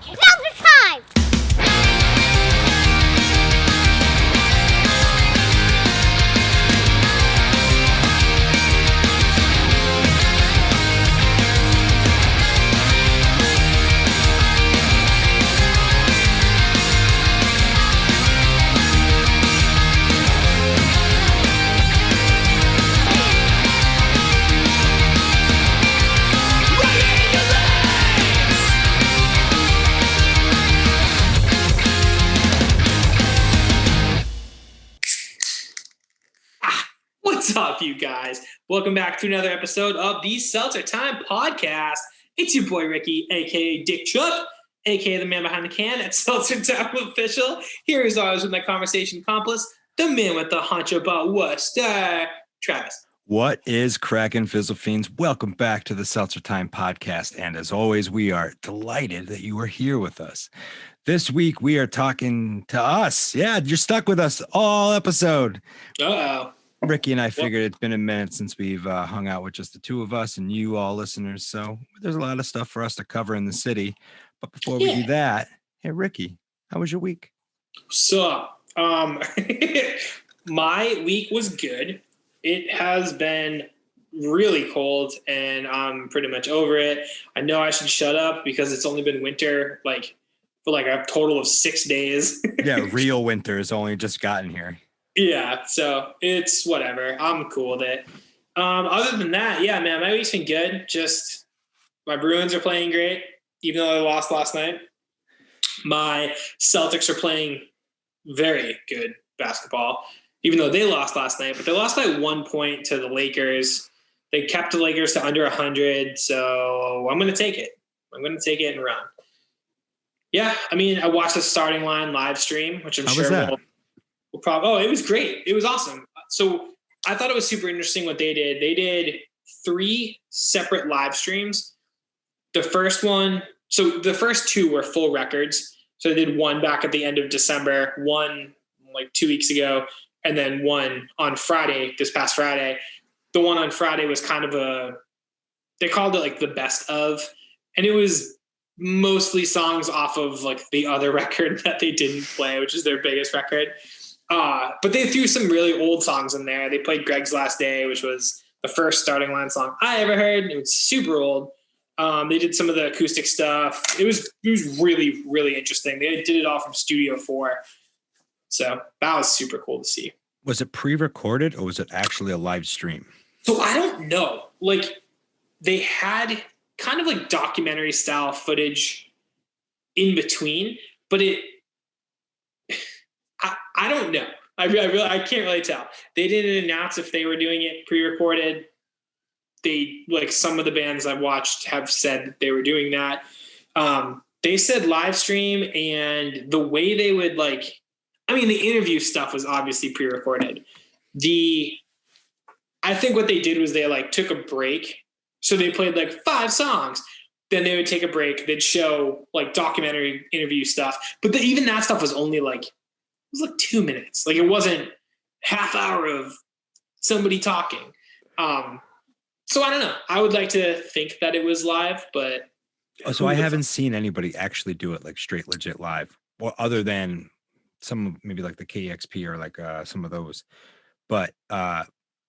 Seltzer Time! What's up, you guys? Welcome back to another episode of the Seltzer Time podcast. It's your boy Ricky, aka Dick Chuck, aka the man behind the can at Seltzer Time Official. Here as always with my conversation accomplice, the man with the hunch about Worcester, Travis. What is crackin', Fizzle Fiends? Welcome back to the Seltzer Time podcast. And as always, we are delighted that you are here with us. This week, we are talking to us. Yeah, you're stuck with us all episode. Uh-oh. Ricky and I figured it's been a minute since we've hung out with just the two of us and you all listeners. So there's a lot of stuff for us to cover in the city. But before we do that, hey, Ricky, how was your week? So, my week was good. It has been really cold and I'm pretty much over it. I know I should shut up because it's only been winter for a total of 6 days. Yeah, real winter has only just gotten here. Yeah, so it's whatever. I'm cool with it. Other than that, yeah, man, my week's been good. Just my Bruins are playing great, even though they lost last night. My Celtics are playing very good basketball, even though they lost last night. But they lost by 1 point to the Lakers. They kept the Lakers to under 100, so I'm going to take it. I'm going to take it and run. Yeah, I mean, I watched the starting line live stream, which I'm sure will it was great. It was awesome. So I thought it was super interesting what they did. They did 3 separate live streams. The first two were full records. So they did one back at the end of December, one 2 weeks ago, and then one on Friday, this past Friday. The one on Friday was kind of they called it the best of, and it was mostly songs off of the other record that they didn't play, which is their biggest record. But they threw some really old songs in there. They played Greg's Last Day, which was the first starting line song I ever heard. It was super old. They did some of the acoustic stuff. It was really, really interesting. They did it all from Studio 4. So that was super cool to see. Was it pre-recorded or was it actually a live stream? So I don't know. They had kind of documentary style footage in between, but I don't know. I can't really tell. They didn't announce if they were doing it pre-recorded. They some of the bands I've watched have said that they were doing that. They said live stream, and the way they would the interview stuff was obviously pre-recorded. I think what they did was they took a break. So they played 5 songs. Then they would take a break. They'd show documentary interview stuff. But even that stuff was only it was 2 minutes. It wasn't half hour of somebody talking. So I don't know. I would like to think that it was live, but. So I haven't seen anybody actually do it straight legit live, or other than some maybe the KXP or some of those. But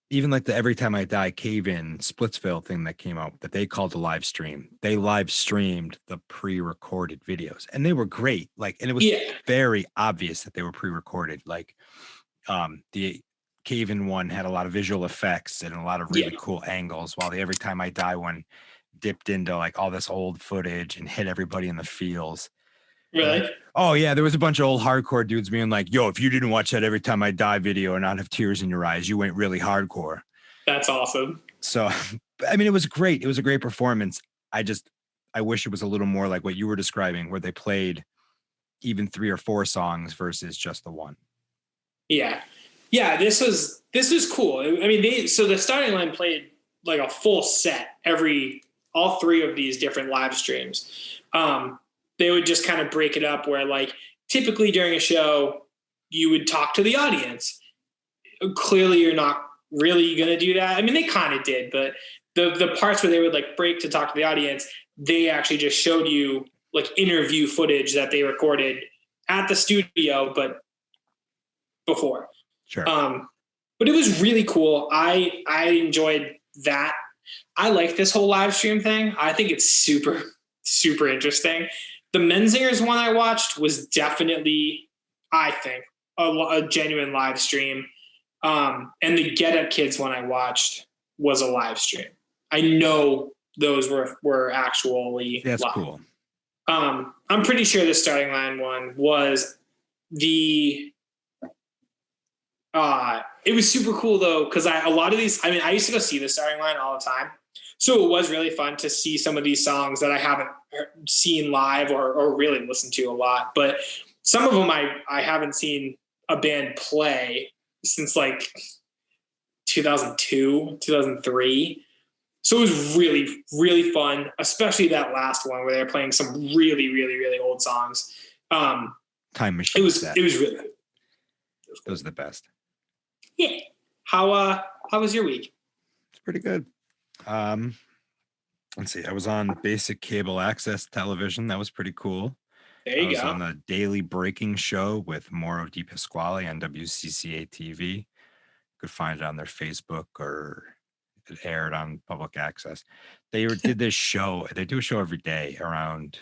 even the Every Time I Die Cave-In Splitsville thing that came out that they called a live stream. They live streamed the pre-recorded videos and they were great. And it was very obvious that they were pre-recorded. The Cave-In one had a lot of visual effects and a lot of really cool angles, while the Every Time I Die one dipped into all this old footage and hit everybody in the feels. Really? Oh yeah, there was a bunch of old hardcore dudes being yo, if you didn't watch that Every Time I Die video and not have tears in your eyes, you went really hardcore. That's awesome. So, it was great. It was a great performance. I wish it was a little more like what you were describing, where they played even 3 or 4 songs versus just the one. Yeah. Yeah, this was cool. So the starting line played a full set all 3 of these different live streams. They would just kind of break it up where typically during a show, you would talk to the audience. Clearly you're not really going to do that. They kind of did, but the parts where they would break to talk to the audience, they actually just showed you like interview footage that they recorded at the studio, but before. Sure. But it was really cool. I enjoyed that. I like this whole live stream thing. I think it's super, super interesting. The Menzingers one I watched was definitely, I think, a genuine live stream. And the Get Up Kids one I watched was a live stream. I know those were actually That's live. cool. I'm pretty sure the starting line one was it was super cool though, because a lot of these, I used to go see the starting line all the time. So it was really fun to see some of these songs that I haven't seen live or really listened to a lot. But some of them I haven't seen a band play since like 2002, 2003. So it was really, really fun, especially that last one where they're playing some really, really, really old songs. Time Machine. It was really good. Those are the best. Yeah. How was your week? It's pretty good. Let's see. I was on basic cable access television. That was pretty cool. There you I was go. on the Daily Breaking Show with Mauro Di Pasquale on WCCA TV. You could find it on their Facebook, or it aired on public access. They did this show. They do a show every day around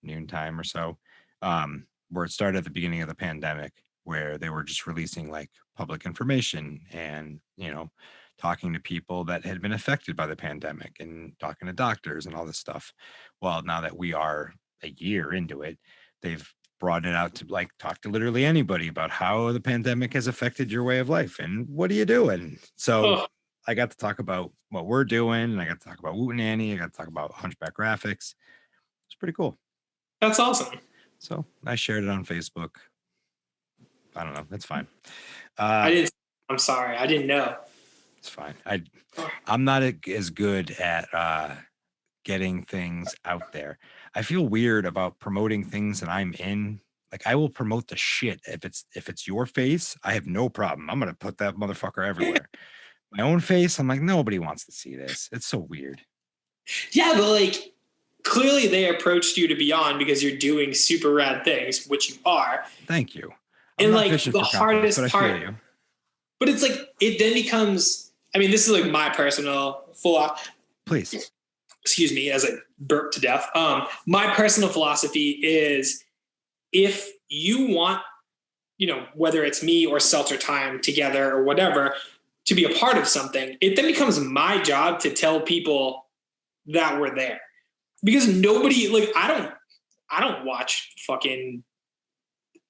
noontime or so, where it started at the beginning of the pandemic, where they were just releasing like public information and, talking to people that had been affected by the pandemic and talking to doctors and all this stuff. Well, now that we are a year into it, they've brought it out to like talk to literally anybody about how the pandemic has affected your way of life and what are you doing. So I got to talk about what we're doing, and I got to talk about Woot and Annie. I got to talk about Hunchback Graphics. It's pretty cool. That's awesome. So I shared it on Facebook. I don't know. That's fine. I'm sorry. I didn't know. It's fine. I'm not as good at getting things out there. I feel weird about promoting things that I'm in. Like I will promote the shit if it's your face. I have no problem. I'm gonna put that motherfucker everywhere. My own face, I'm like, nobody wants to see this. It's so weird. Yeah, but like clearly they approached you to be on because you're doing super rad things, which you are. Thank you. And like the hardest part, but it's like it then becomes. I mean, this is like my personal philosophy. Please. Excuse me, as I burp to death. My personal philosophy is if you want, whether it's me or Seltzer Time together or whatever, to be a part of something, it then becomes my job to tell people that we're there. Because nobody, like, I don't watch fucking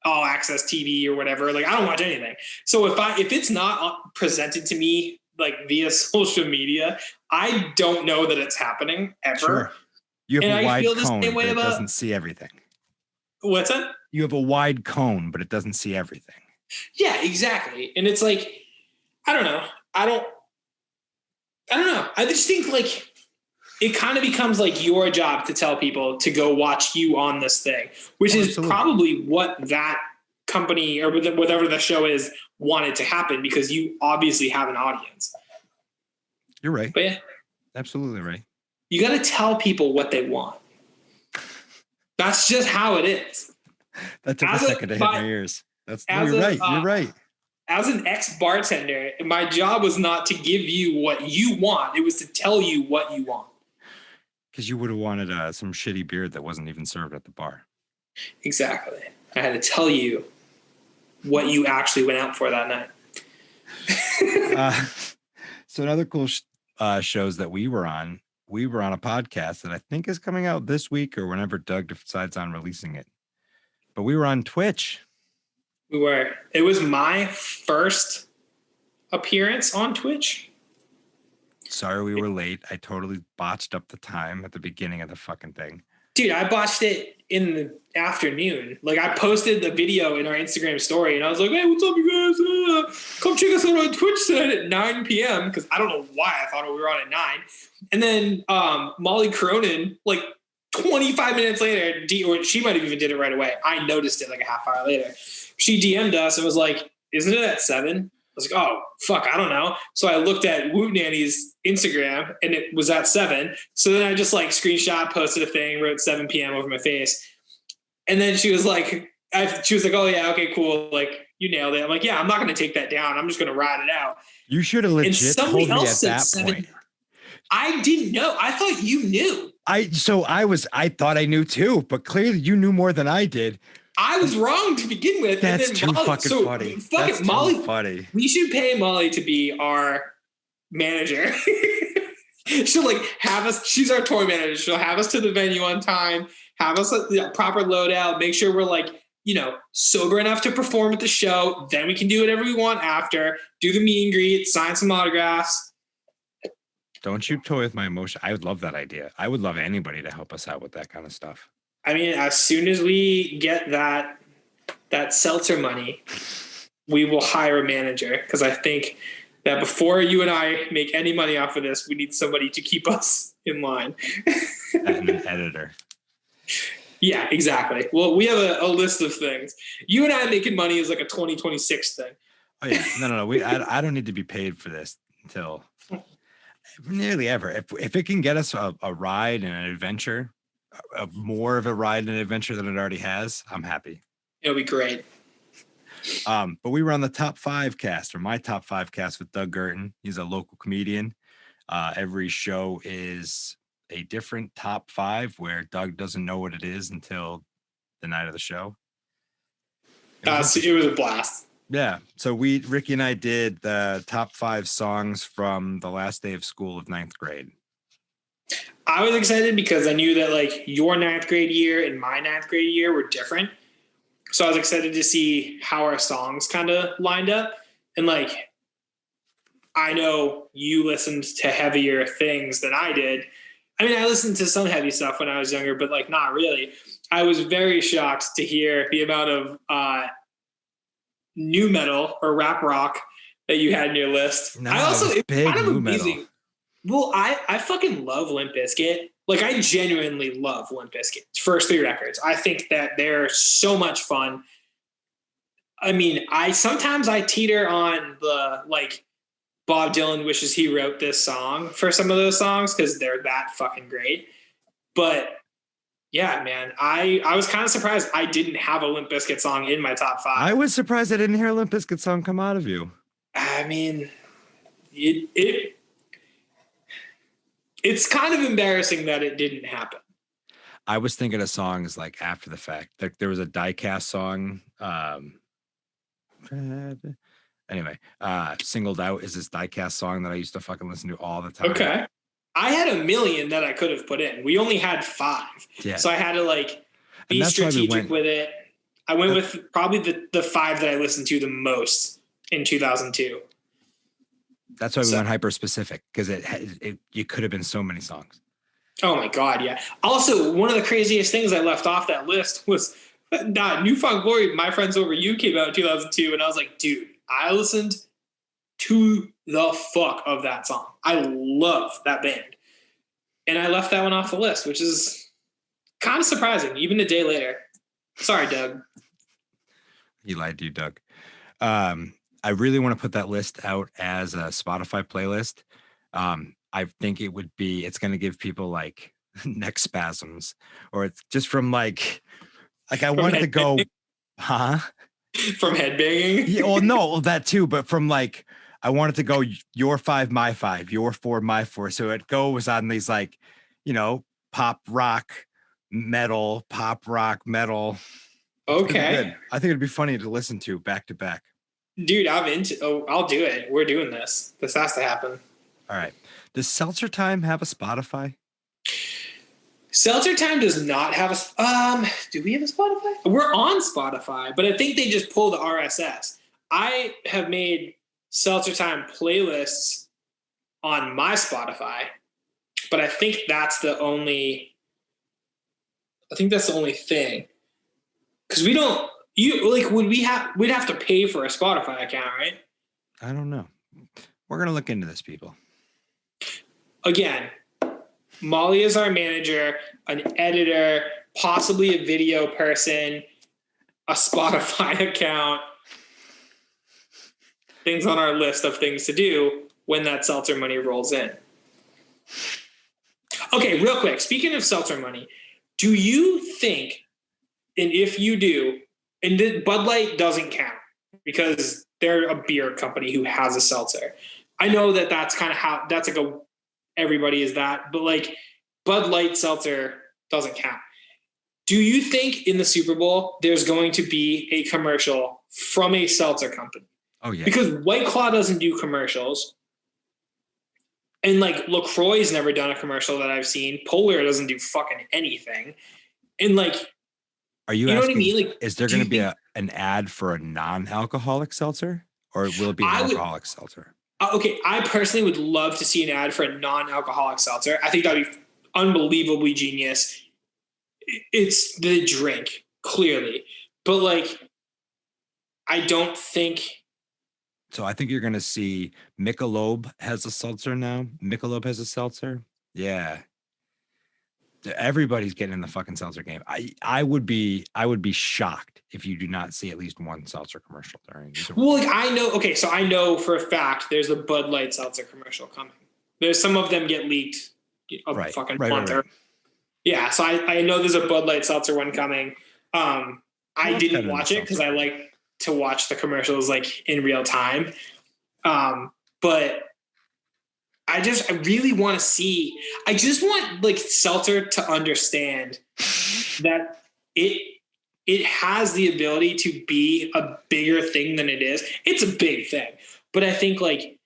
all access TV or whatever. Like, I don't watch anything. So if it's not presented to me like via social media, I don't know that it's happening ever. Sure. You have a wide cone, but it doesn't see everything. What's that? You have a wide cone, but it doesn't see everything. Yeah, exactly. And it's like, I don't know. I don't know. I just think like it kind of becomes like your job to tell people to go watch you on this thing, which is probably what that company or whatever the show is wanted to happen, because you obviously have an audience. You're right. But yeah, absolutely right. You got to tell people what they want. That's just how it is. That took a second to hit my ears. You're right. You're right. As an ex-bartender, my job was not to give you what you want. It was to tell you what you want. Because you would have wanted some shitty beer that wasn't even served at the bar. Exactly. I had to tell you what you actually went out for that night. So another cool shows that we were on a podcast that I think is coming out this week or whenever Doug decides on releasing it. But we were on Twitch. We were. It was my first appearance on Twitch. Sorry we were late. I totally botched up the time at the beginning of the fucking thing. Dude, I botched it in the afternoon. Like, I posted the video in our Instagram story, and I was like, hey, what's up, you guys? Come check us out on Twitch tonight at 9 p.m. Because I don't know why I thought we were on at 9. And then Molly Cronin, like 25 minutes later, or she might have even did it right away. I noticed it like a half hour later. She DM'd us and was like, isn't it at 7? I was like, oh, fuck, I don't know. So I looked at Woot Nanny's Instagram and it was at 7. So then I just like screenshot, posted a thing, wrote 7 p.m. over my face. And then she was like, oh yeah, okay, cool. Like you nailed it. I'm like, yeah, I'm not going to take that down. I'm just going to ride it out. You should have legit told me at that point. I didn't know. I thought you knew. I thought I knew too, but clearly you knew more than I did. I was wrong to begin with. That's too fucking funny. Fuck it, Molly. Funny. We should pay Molly to be our manager. She'll like have us. She's our tour manager. She'll have us to the venue on time, have us a proper loadout, make sure we're like, sober enough to perform at the show. Then we can do whatever we want after, do the meet and greet, sign some autographs. Don't you toy with my emotion. I would love that idea. I would love anybody to help us out with that kind of stuff. I mean, as soon as we get that seltzer money, we will hire a manager, because I think that before you and I make any money off of this, we need somebody to keep us in line. And an editor. Yeah, exactly. Well, we have a list of things. You and I making money is like a 2026 thing. Oh yeah, no. I don't need to be paid for this until nearly ever. If it can get us a ride and an adventure, more of a ride and an adventure than it already has, I'm happy. It'll be great. But we were on the top 5 cast, or my top 5 cast, with Doug Gurton. He's a local comedian. Every show is a different top 5 where Doug doesn't know what it is until the night of the show. It was a blast. Yeah. So Ricky and I did the top 5 songs from the last day of school of 9th grade. I was excited because I knew that like your 9th grade year and my 9th grade year were different. So I was excited to see how our songs kind of lined up. And like, I know you listened to heavier things than I did. I mean, I listened to some heavy stuff when I was younger, but like not really. I was very shocked to hear the amount of new metal or rap rock that you had in your list. No, it's kind of amazing. Metal. Well, I fucking love Limp Bizkit. Like, I genuinely love Limp Bizkit's first 3 records. I think that they're so much fun. I mean, sometimes I teeter on the, like, Bob Dylan wishes he wrote this song for some of those songs because they're that fucking great. But, yeah, man, I was kind of surprised I didn't have a Limp Bizkit song in my top 5. I was surprised I didn't hear a Limp Bizkit song come out of you. I mean, it's kind of embarrassing that it didn't happen. I was thinking of songs like after the fact. Like there was a Diecast song. Anyway, Singled Out is this Diecast song that I used to fucking listen to all the time. Okay. I had a million that I could have put in. We only had 5. Yeah. So I had to like be strategic with it. I went with probably the 5 that I listened to the most in 2002. That's why we went hyper specific, because it could have been so many songs. Oh my God, yeah. Also, one of the craziest things I left off that list was New Found Glory, My Friends Over You came out in 2002, and I was like, dude, I listened to the fuck of that song. I love that band. And I left that one off the list, which is kind of surprising, even a day later. Sorry, Doug. He lied to you, Doug. I really want to put that list out as a Spotify playlist. I think it's going to give people like neck spasms, or it's just from like I wanted to go, huh? From headbanging? Yeah, well, no, that too, but from like, I wanted to go your 5, my 5, your 4, my 4. So it goes on these like, pop rock, metal. Okay. I think it'd be funny to listen to back to back. Dude, I'll do it. We're doing this. This has to happen. All right. Does Seltzer Time have a Spotify? Seltzer Time does not have do we have a Spotify? We're on Spotify, but I think they just pull the RSS. I have made Seltzer Time playlists on my Spotify, but I think that's the only thing. Because we don't, we'd have to pay for a Spotify account, right? I don't know. We're going to look into this, people. Again, Molly is our manager, an editor, possibly a video person, a Spotify account. things on our list of things to do when that seltzer money rolls in. Okay, real quick. Speaking of seltzer money, do you think, and if you do, and Bud Light doesn't count because they're a beer company who has a seltzer. I know that that's kind of how, that's like a, everybody is that, but like Bud Light seltzer doesn't count. Do you think in the Super Bowl there's going to be a commercial from a seltzer company? Oh yeah. Because White Claw doesn't do commercials. And like LaCroix's never done a commercial that I've seen. Polar doesn't do fucking anything. And like, are you know asking, what I mean? Like, is there going to be an ad for a non-alcoholic seltzer, or will it be an alcoholic seltzer? Okay, I personally would love to see an ad for a non-alcoholic seltzer. I think that'd be unbelievably genius. It's the drink, clearly. But like, I don't think. So I think you're going to see Michelob has a seltzer now. Michelob has a seltzer. Yeah. Everybody's getting in the fucking seltzer game. I would be shocked if you do not see at least one seltzer commercial during. Well, like I know. Okay, so I know for a fact there's a Bud Light seltzer commercial coming. There's some of them get leaked a fucking month. Right. Yeah, so I know there's a Bud Light seltzer one coming. I didn't watch it because I like to watch the commercials like in real time. But I really want to see. I just want like seltzer to understand that it has the ability to be a bigger thing than it is. It's a big thing, but I think like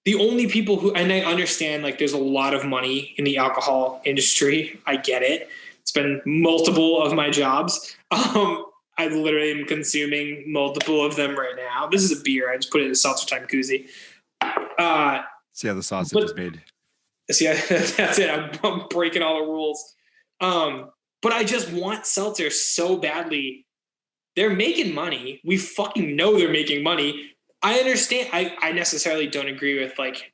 the only people who, and I understand like there's a lot of money in the alcohol industry. I get it. It's been multiple of my jobs. I literally am consuming multiple of them right now. This is a beer. I just put it in a SeltzerTime koozie. See how the sausage is made. See, that's it. I'm breaking all the rules. But I just want seltzer so badly. They're making money. We fucking know they're making money. I understand. I necessarily don't agree with like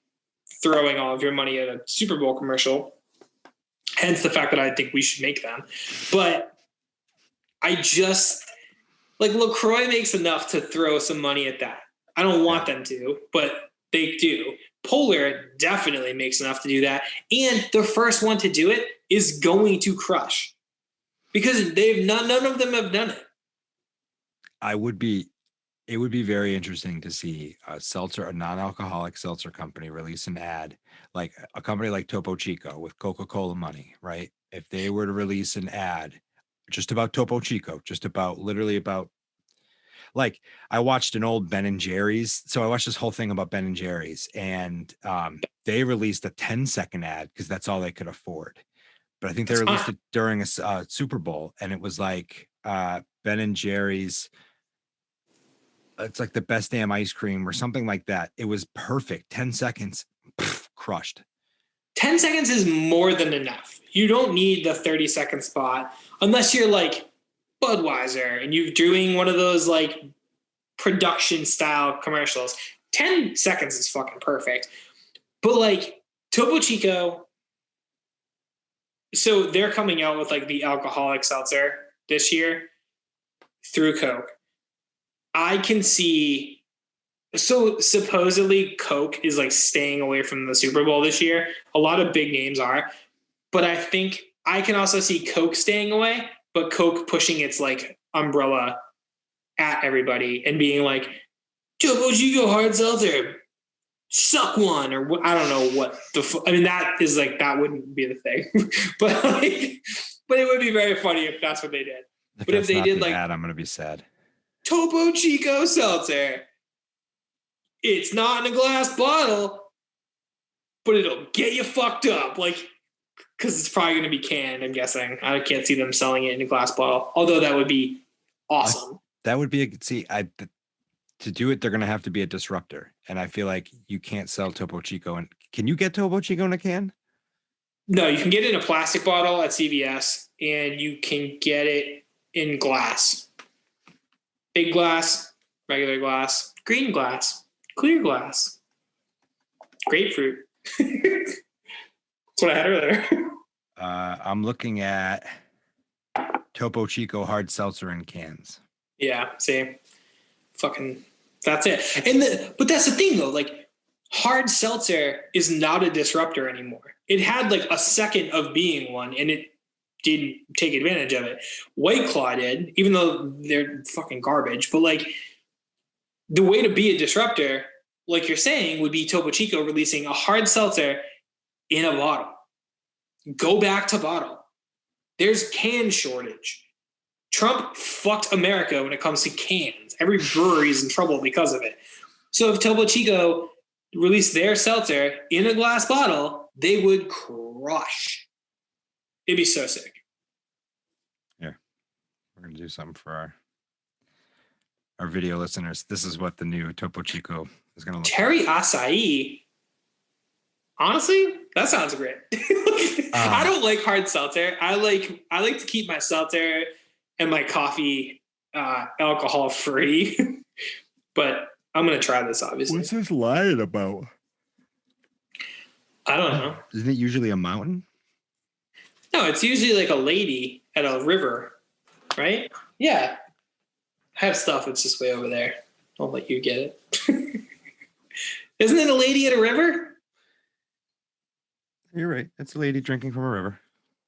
throwing all of your money at a Super Bowl commercial. Hence the fact that I think we should make them. But I just like LaCroix makes enough to throw some money at that. I don't want them to, but they do. Polar definitely makes enough to do that. And the first one to do it is going to crush because none of them have done it. It would be very interesting to see a non-alcoholic seltzer company release an ad, like a company like Topo Chico with Coca-Cola money, right? If they were to release an ad just about Topo Chico, just about literally about, like I watched an old Ben and Jerry's. So I watched this whole thing about Ben and Jerry's, and they released a 10-second ad because that's all they could afford. But I think they released it during a Super Bowl, and it was like Ben and Jerry's. It's like the best damn ice cream or something like that. It was perfect. 10 seconds, crushed. 10 seconds is more than enough. You don't need the 30-second spot unless you're like Budweiser and you're doing one of those like production style commercials. 10 seconds is fucking perfect. But like Topo Chico, so they're coming out with like the alcoholic seltzer this year through Coke. I can see, so supposedly Coke is like staying away from the Super Bowl this year. A lot of big names are, but I think I can also see Coke staying away, but Coke pushing its like umbrella at everybody and being like, Topo Chico hard seltzer, suck one, or I don't know what I mean, that is like, that wouldn't be the thing, but like, but it would be very funny if that's what they did. But if they did like, ad, I'm going to be sad. Topo Chico seltzer. It's not in a glass bottle, but it'll get you fucked up. Like, because it's probably going to be canned, I'm guessing. I can't see them selling it in a glass bottle, although that would be awesome. That would be to do it, they're going to have to be a disruptor. And I feel like you can't sell Topo Chico. And can you get Topo Chico in a can? No, you can get it in a plastic bottle at CVS, and you can get it in glass. Big glass, regular glass, green glass, clear glass, grapefruit. That's what I had earlier. I'm looking at Topo Chico hard seltzer in cans. Yeah, see, fucking That's it. But that's the thing though. Like hard seltzer is not a disruptor anymore. It had like a second of being one, and it didn't take advantage of it. White Claw did, even though they're fucking garbage. But like the way to be a disruptor, like you're saying, would be Topo Chico releasing a hard seltzer in a bottle. Go back to bottle. There's can shortage. Trump fucked America when it comes to cans. Every brewery is in trouble because of it. So if Topo Chico released their seltzer in a glass bottle, they would crush. It'd be so sick. Yeah. We're going to do something for our video listeners. This is what the new Topo Chico is going to look Cherry acai. Honestly, that sounds great. I don't like hard seltzer. I like to keep my seltzer and my coffee alcohol free. But I'm gonna try this, obviously. What's this line about? I don't know. Isn't it usually a mountain? No, it's usually like a lady at a river, right? Yeah. I have stuff. It's just way over there. I'll let you get it. Isn't it a lady at a river? You're right. It's a lady drinking from a river.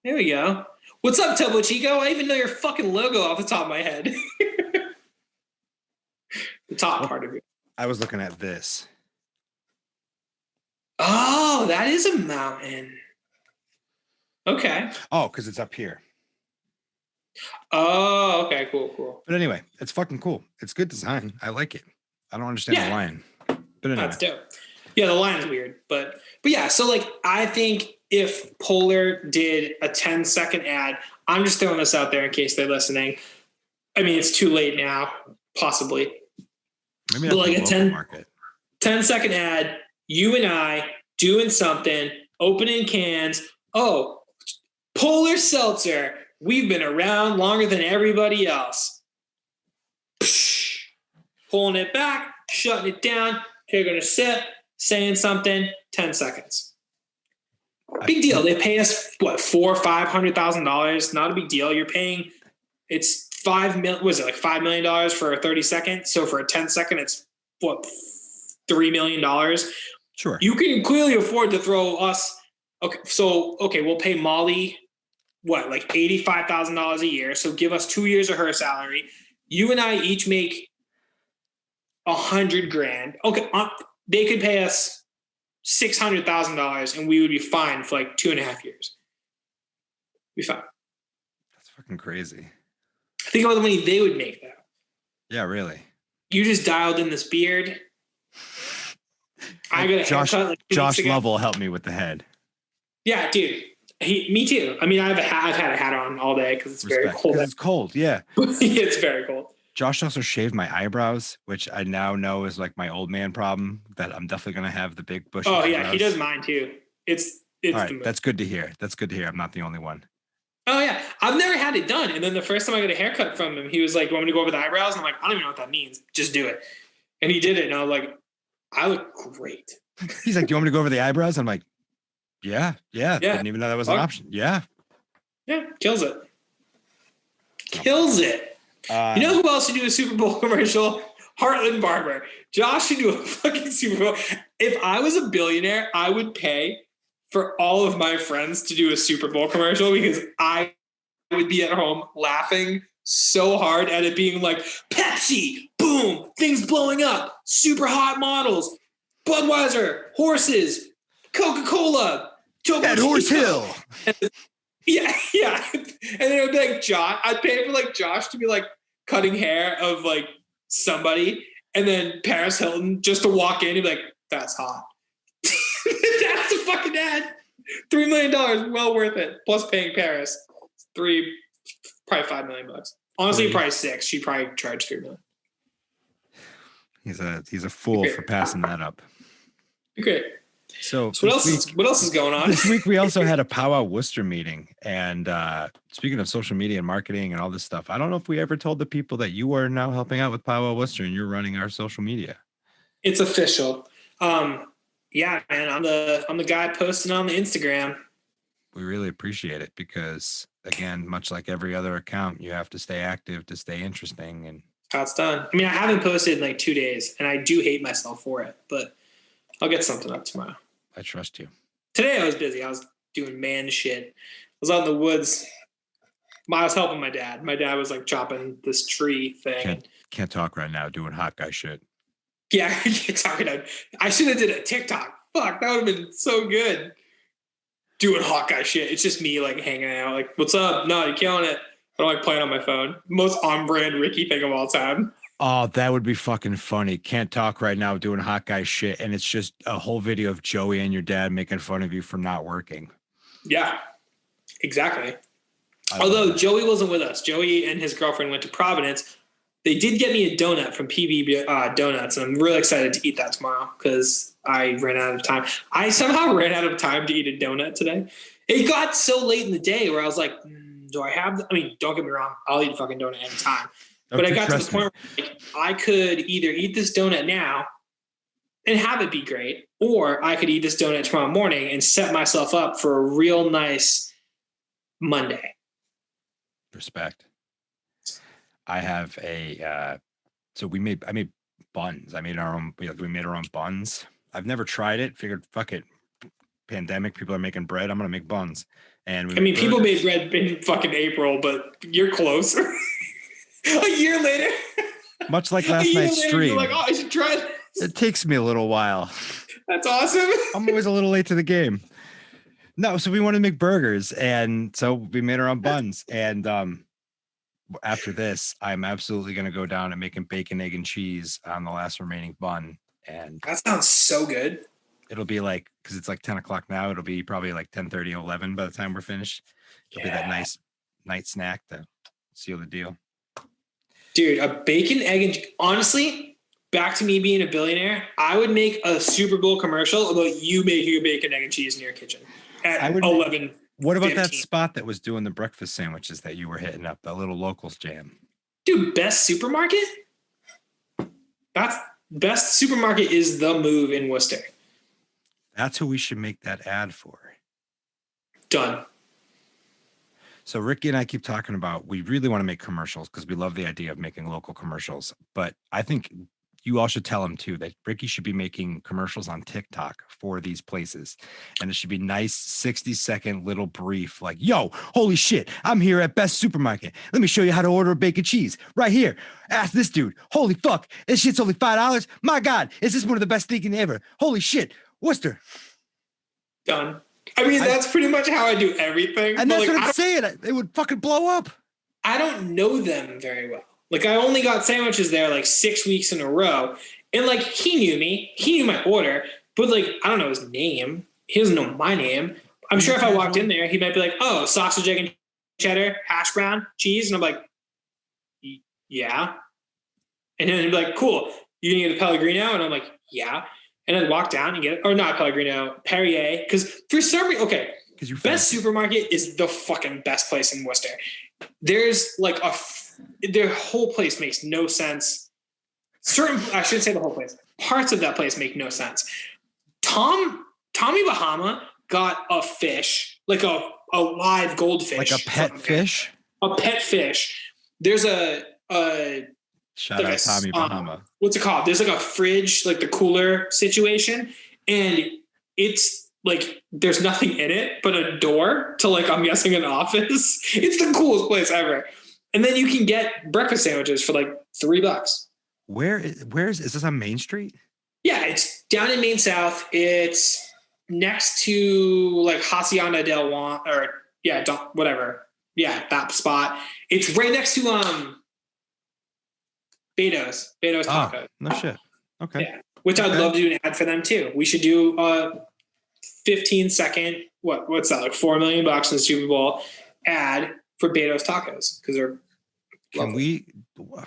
There we go. What's up, Topo Chico? I even know your fucking logo off the top of my head. The top part of it. I was looking at this. Oh, that is a mountain. Okay. Oh, because it's up here. Oh, okay. Cool. But anyway, it's fucking cool. It's good design. I like it. I don't understand the line. But anyway. That's dope. Yeah, the line's weird. But yeah, so like I think if Polar did a 10-second ad, I'm just throwing this out there in case they're listening. I mean, it's too late now, possibly. Maybe but like a 10-second 10-second ad, you and I doing something, opening cans. Oh, Polar Seltzer. We've been around longer than everybody else. Psh, pulling it back, shutting it down, taking a sip, saying something, 10 seconds. Big deal. They pay us what, $400,000 or $500,000? Not a big deal. You're paying. It's $5 million. Was it like $5 million for a 30 second? So for a 10-second, it's what, $3 million. Sure. You can clearly afford to throw us. Okay, we'll pay Molly what, like $85,000 a year. So give us 2 years of her salary. You and I each make $100,000. Okay, they could pay us $600,000 and we would be fine for like 2.5 years. Be fine. That's fucking crazy. Think about the money they would make, though. Yeah, really. You just dialed in this beard. I got a haircut. Like Josh Lovell helped me with the head. Yeah, dude. Me too. I mean, I've had a hat on all day because it's very cold. It's cold, yeah. It's very cold. Josh also shaved my eyebrows, which I now know is like my old man problem, that I'm definitely going to have the big bushy eyebrows. Yeah, he does mine too. It's all right, that's good to hear. That's good to hear. I'm not the only one. Oh, yeah. I've never had it done. And then the first time I got a haircut from him, he was like, "You want me to go over the eyebrows?" And I'm like, "I don't even know what that means. Just do it." And he did it. And I was like, "I look great." He's like, "Do you want me to go over the eyebrows?" I'm like, yeah. Didn't even know that was an option. Yeah, kills it. Kills it. You know who else should do a Super Bowl commercial? Heartland Barber. Josh should do a fucking Super Bowl. If I was a billionaire, I would pay for all of my friends to do a Super Bowl commercial because I would be at home laughing so hard at it being like, Pepsi, boom, things blowing up, super hot models, Budweiser, horses, Coca-Cola, at Horse Hill. Yeah. And then it would be like Josh. I'd pay for like Josh to be like cutting hair of like somebody, and then Paris Hilton just to walk in and be like, "That's hot." That's the fucking ad. $3 million, well worth it. Plus paying Paris probably $5 million. Honestly, probably $6 million. She probably charged $3 million. He's a fool for passing that up. Great. So what else is going on? This week we also had a Powwow Worcester meeting, and speaking of social media and marketing and all this stuff, I don't know if we ever told the people that you are now helping out with Powwow Worcester and you're running our social media. It's official. Yeah, man, I'm the guy posting on the Instagram. We really appreciate it because, again, much like every other account, you have to stay active to stay interesting. And That's done. I mean, I haven't posted in like 2 days, and I do hate myself for it, but I'll get something up tomorrow. I trust you. Today I was busy. I was doing man shit. I was out in the woods. I was helping my dad. My dad was like chopping this tree thing. Can't talk right now doing hot guy shit. Yeah, I can't talk about. I should have did a TikTok. Fuck, that would have been so good. Doing hot guy shit. It's just me like hanging out. Like, what's up? No, you're killing it. I don't like playing on my phone. Most on-brand Ricky thing of all time. Oh, that would be fucking funny. Can't talk right now doing hot guy shit. And it's just a whole video of Joey and your dad making fun of you for not working. Yeah, exactly. Although Joey wasn't with us. Joey and his girlfriend went to Providence. They did get me a donut from PB Donuts, and I'm really excited to eat that tomorrow because I ran out of time. I somehow ran out of time to eat a donut today. It got so late in the day where I was like, do I have – I mean, don't get me wrong. I'll eat a fucking donut anytime. But I got to the point where like, I could either eat this donut now and have it be great, or I could eat this donut tomorrow morning and set myself up for a real nice Monday. Respect. I have so I made buns. I made our own, we made our own buns. I've never tried it. Figured, fuck it. Pandemic, people are making bread. I'm going to make buns. And people made bread in fucking April, but you're closer. A year later. Much like last night's stream. You're like, oh, I should try this. It takes me a little while. That's awesome. I'm always a little late to the game. No, so we wanted to make burgers, and so we made our own buns. And after this, I'm absolutely going to go down and making bacon, egg, and cheese on the last remaining bun. And that sounds so good. It'll be like, because it's like 10 o'clock now, it'll be probably like 10:30, 11 by the time we're finished. It'll be that nice night snack to seal the deal. Dude, a bacon, egg, and honestly, back to me being a billionaire, I would make a Super Bowl commercial about you making a bacon, egg, and cheese in your kitchen at 11. What about 15. That spot that was doing the breakfast sandwiches that you were hitting up, that little locals jam? Dude, Best Supermarket? Best Supermarket is the move in Worcester. That's who we should make that ad for. Done. So Ricky and I keep talking about, we really want to make commercials because we love the idea of making local commercials. But I think you all should tell him too that Ricky should be making commercials on TikTok for these places. And it should be nice 60-second little brief like, yo, holy shit, I'm here at Best Supermarket. Let me show you how to order a bacon cheese right here. Ask this dude. Holy fuck, this shit's only $5. My God, is this one of the best things ever? Holy shit, Worcester. Done. I mean, that's pretty much how I do everything. And that's what I'm saying. It would fucking blow up. I don't know them very well. Like, I only got sandwiches there like 6 weeks in a row. And, like, he knew me. He knew my order. But, like, I don't know his name. He doesn't know my name. I'm sure if I walked in there, he might be like, oh, sausage, egg, and cheddar, hash brown, cheese. And I'm like, yeah. And then he'd be like, cool. You gonna get a Pellegrino? And I'm like, yeah. And I'd walk down and get it. Or not Pellegrino, Perrier. Because for some reason, okay, Best Supermarket is the fucking best place in Worcester. There's like their whole place makes no sense. I shouldn't say the whole place. Parts of that place make no sense. Tommy Bahama got a fish, like a live goldfish. Like a pet fish? A pet fish. There's a shout out Tommy Bahama. What's it called? There's like a fridge, like the cooler situation. And it's like, there's nothing in it but a door to like, I'm guessing an office. It's the coolest place ever. And then you can get breakfast sandwiches for like $3. Where is this on Main Street? Yeah, it's down in Main South. It's next to like Hacienda del Juan, or whatever. Yeah, that spot. It's right next to Beto's Tacos. No shit. Okay. Yeah, which I'd love to do an ad for them too. We should do 15-second, what's that, like $4 million in the Super Bowl ad for Beto's Tacos, because they're lovely. All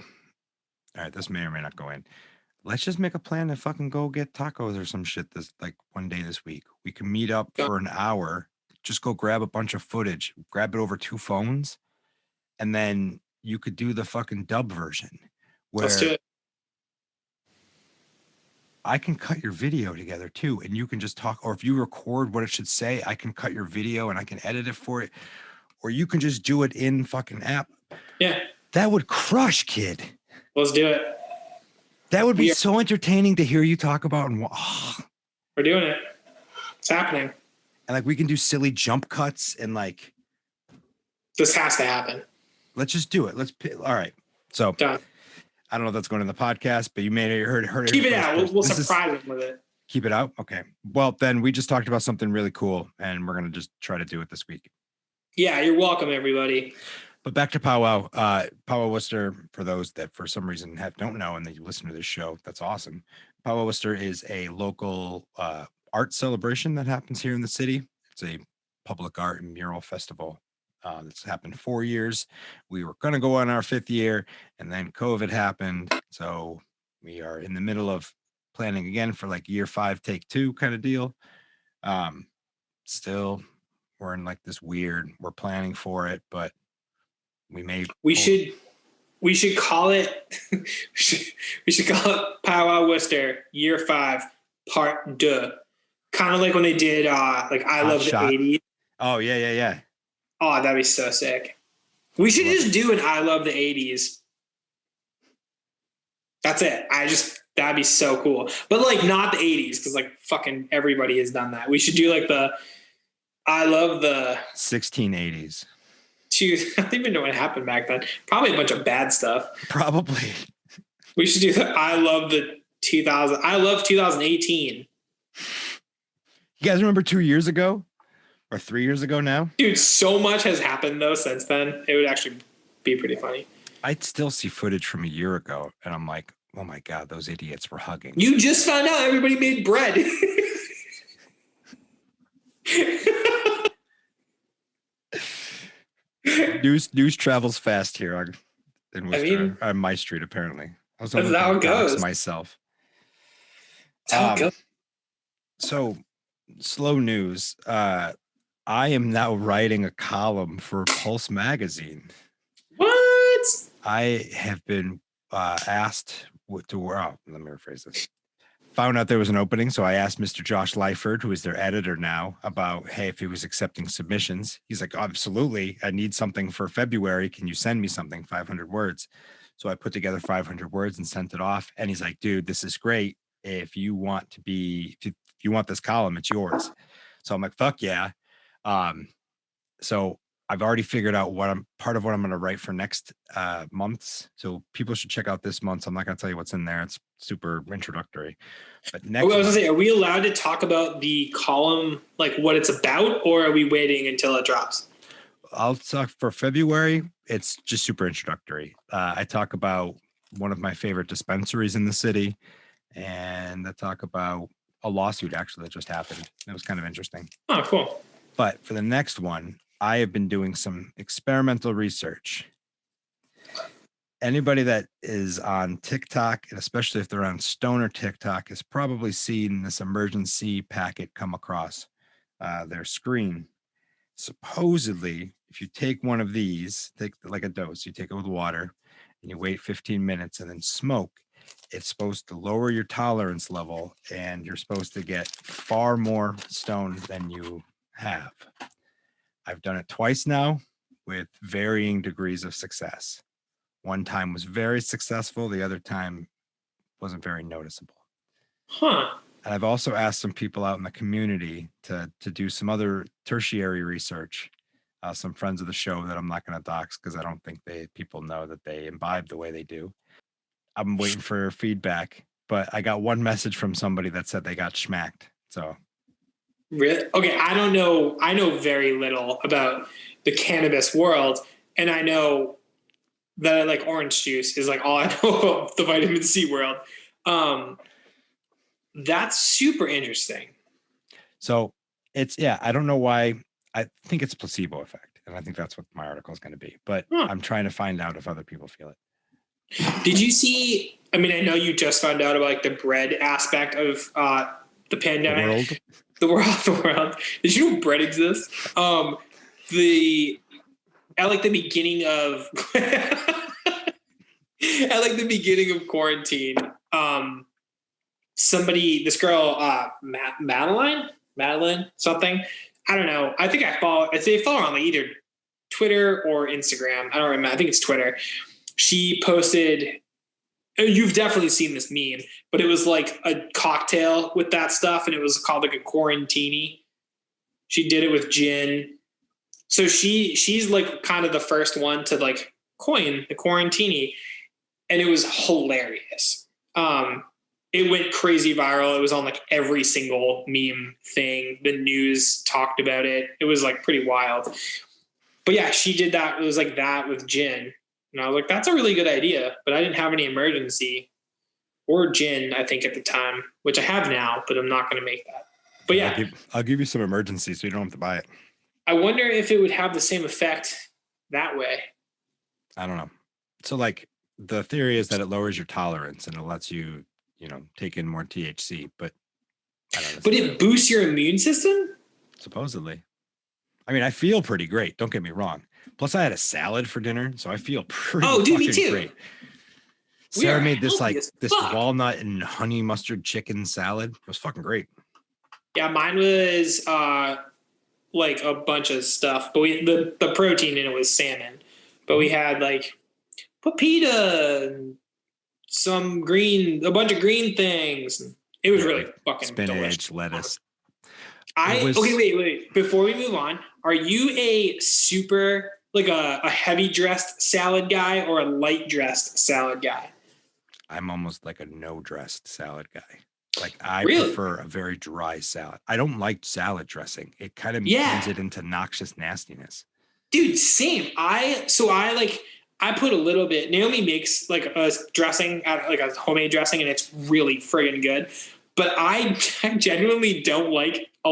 right, this may or may not go in. Let's just make a plan to fucking go get tacos or some shit this like one day this week. We can meet up for an hour, just go grab a bunch of footage, grab it over 2 phones, and then you could do the fucking dub version where Let's do it. I can cut your video together too, and you can just talk, or if you record what it should say, I can cut your video and I can edit it for it, or you can just do it in fucking app. Yeah. That would crush, kid. Let's do it. That would be so entertaining to hear you talk about. And we're doing it. It's happening. And like we can do silly jump cuts and like. This has to happen. Let's just do it. All right. So done. I don't know if that's going in the podcast, but you may have heard it. Keep it out. We'll surprise them with it. Keep it out. Okay. Well, then we just talked about something really cool, and we're going to just try to do it this week. Yeah, you're welcome, everybody. But back to powwow. Powwow Worcester, for those that for some reason don't know and they listen to this show, that's awesome. Powwow Worcester is a local art celebration that happens here in the city. It's a public art and mural festival. That's happened 4 years. We were going to go on our 5th year, and then COVID happened. So we are in the middle of planning again for like year 5, take 2 kind of deal. Still, we're in like this we're planning for it, but we should call it we should call it Powwow Worcester year 5 part 2. Kind of like when they did like I Love the 80s. Oh yeah. Oh, that'd be so sick. We should just do an I Love the 80s. That's it. That'd be so cool. But like not the 80s, because like fucking everybody has done that. We should do like the I Love the 1680s. I don't even know what happened back then. Probably a bunch of bad stuff. Probably. We should do the I Love the 2000. I love 2018. You guys remember 2 years ago? Or 3 years ago now? Dude, so much has happened though since then. It would actually be pretty funny. I'd still see footage from a year ago, and I'm like, oh my God, those idiots were hugging. You just found out everybody made bread. News travels fast here in Worcester, on my street, apparently. That's how it goes. Myself. That's how it goes. So, slow news. I am now writing a column for Pulse magazine. What? I have been asked let me rephrase this. Found out there was an opening, so I asked Mr. Josh Lyford, who is their editor now, about, hey, if he was accepting submissions. He's like, absolutely. I need something for February. Can you send me something, 500 words? So I put together 500 words and sent it off. And he's like, dude, this is great. If you want this column, it's yours. So I'm like, fuck yeah. So I've already figured out what I'm going to write for next months. So people should check out this month's. I'm not going to tell you what's in there. It's super introductory. But next, I was going to say, are we allowed to talk about the column, like what it's about, or are we waiting until it drops? I'll talk for February. It's just super introductory. I talk about one of my favorite dispensaries in the city, and I talk about a lawsuit actually that just happened. It was kind of interesting. Oh, cool. But for the next one, I have been doing some experimental research. Anybody that is on TikTok, and especially if they're on Stoner TikTok, has probably seen this emergency packet come across their screen. Supposedly, if you take one of these, take like a dose, you take it with water, and you wait 15 minutes and then smoke, it's supposed to lower your tolerance level, and you're supposed to get far more stoned than you have. I've done it twice now with varying degrees of success. One time was very successful. The other time wasn't very noticeable. Huh. And I've also asked some people out in the community to do some other tertiary research. Some friends of the show that I'm not going to dox because I don't think people know that they imbibe the way they do. I'm waiting for feedback, but I got one message from somebody that said they got schmacked. So. Really? Okay, I don't know. I know very little about the cannabis world, and I know that I like orange juice is like all I know about the vitamin C world. That's super interesting. So I don't know why. I think it's a placebo effect, and I think that's what my article is going to be. But I'm trying to find out if other people feel it. Did you see? I mean, I know you just found out about like the bread aspect of the pandemic. The world. Did you know bread exists? At like the beginning of quarantine, this girl, Madeline, something. I don't know. I think I follow her on like either Twitter or Instagram. I don't remember. I think it's Twitter. She posted you've definitely seen this meme, but it was like a cocktail with that stuff, and it was called like a quarantini. She did it with gin. So she's like kind of the first one to like coin the quarantini, and it was hilarious. It went crazy viral. It was on like every single meme thing. The news talked about it. It was like pretty wild. But yeah, she did that. It was like that with gin. And I was like, that's a really good idea. But I didn't have any emergency or gin, I think, at the time, which I have now, but I'm not going to make that. But yeah, I'll give you some emergency so you don't have to buy it. I wonder if it would have the same effect that way. I don't know. So like the theory is that it lowers your tolerance and it lets you, take in more THC, but I don't know. But it boosts your immune system? Supposedly. I mean, I feel pretty great. Don't get me wrong. Plus I had a salad for dinner, so I feel pretty me too. Great. Sarah made this walnut and honey mustard chicken salad. It was fucking great. Yeah, mine was like a bunch of stuff, but the protein in it was salmon. But we had like pepita, a bunch of green things. It was really fucking spinach, delicious. lettuce. Okay, wait. Before we move on, are you a super like a heavy dressed salad guy or a light dressed salad guy? I'm almost like a no dressed salad guy. Like I prefer a very dry salad. I don't like salad dressing. It kind of turns it into noxious nastiness. Dude, same. I put a little bit. Naomi makes like a dressing, like a homemade dressing, and it's really friggin' good. But I genuinely don't like I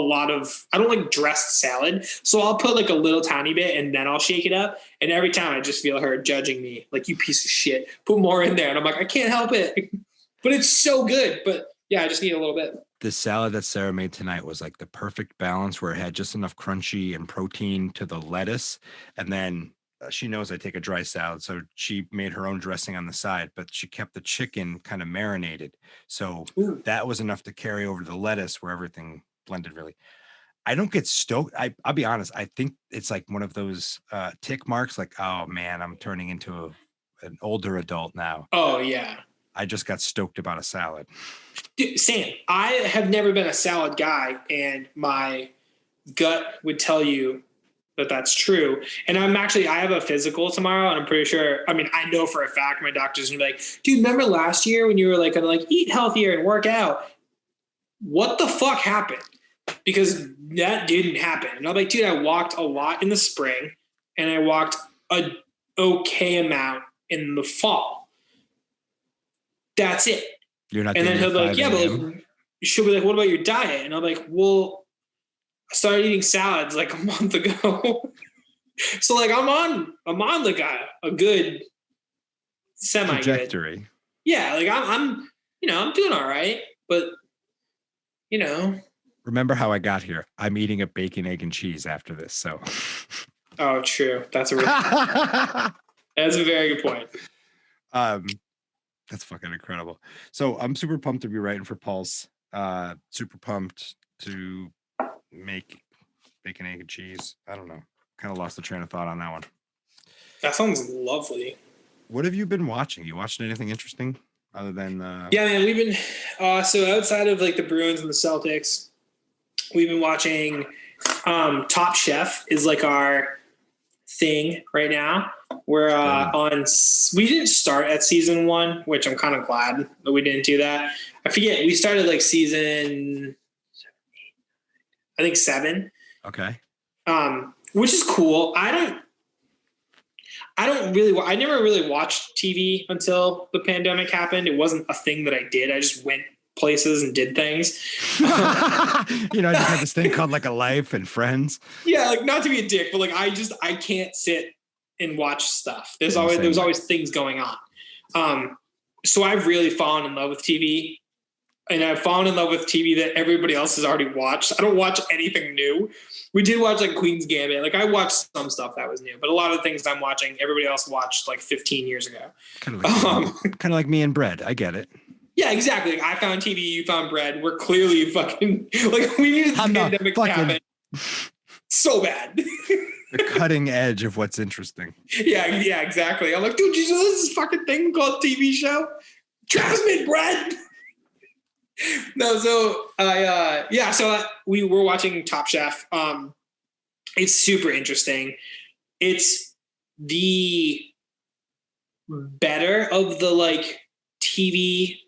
don't like dressed salad. So I'll put like a little tiny bit and then I'll shake it up. And every time I just feel her judging me, like, you piece of shit, put more in there. And I'm like, I can't help it. But it's so good. But yeah, I just need a little bit. The salad that Sarah made tonight was like the perfect balance where it had just enough crunchy and protein to the lettuce. And then she knows I take a dry salad, so she made her own dressing on the side, but she kept the chicken kind of marinated. So that was enough to carry over the lettuce where everything blended really. I don't get stoked. I'll be honest. I think it's like one of those tick marks, like, oh man, I'm turning into an older adult now. Oh yeah. I just got stoked about a salad. Dude, Sam, I have never been a salad guy, and my gut would tell you that that's true. And I have a physical tomorrow, and I'm pretty sure, I know for a fact my doctor's gonna be like, dude, remember last year when you were like, gonna like eat healthier and work out? What the fuck happened? Because that didn't happen. And I'm like, dude, I walked a lot in the spring and I walked a okay amount in the fall. That's it. You're not. And then he'll be like, yeah, but she'll be like, what about your diet? And I'm like, well, I started eating salads like a month ago. So like I'm on like a good semi trajectory. Yeah, like I'm I'm doing all right, but remember how I got here? I'm eating a bacon, egg, and cheese after this. So oh, true. That's a very good point. That's fucking incredible. So I'm super pumped to be writing for Pulse. Super pumped to make bacon, egg, and cheese. I don't know. Kind of lost the train of thought on that one. That sounds lovely. What have you been watching? You watching anything interesting other than? Yeah, man. We've been so outside of like the Bruins and the Celtics, we've been watching. Top Chef is like our thing right now. We're we didn't start at season 1, which I'm kind of glad that we didn't do that. I forget, we started like season 7. Okay. Which is cool. I never really watched TV until the pandemic happened. It wasn't a thing that I did. I just went places and did things. I just had this thing called like a life and friends. Yeah, like not to be a dick, but like I can't sit and watch stuff. There's always things going on. So I've really fallen in love with TV, and I've fallen in love with TV that everybody else has already watched. I don't watch anything new. We did watch like Queen's Gambit. Like I watched some stuff that was new, but a lot of the things I'm watching, everybody else watched like 15 years ago. Kind of like me and bread. I get it. Yeah, exactly. Like I found TV, you found bread. We're clearly fucking like we needed the pandemic to happen so bad. The cutting edge of what's interesting. Yeah, exactly. I'm like, dude, you know this fucking thing called TV show? Jasmine bread. No, so we were watching Top Chef. It's super interesting. It's the better of the like TV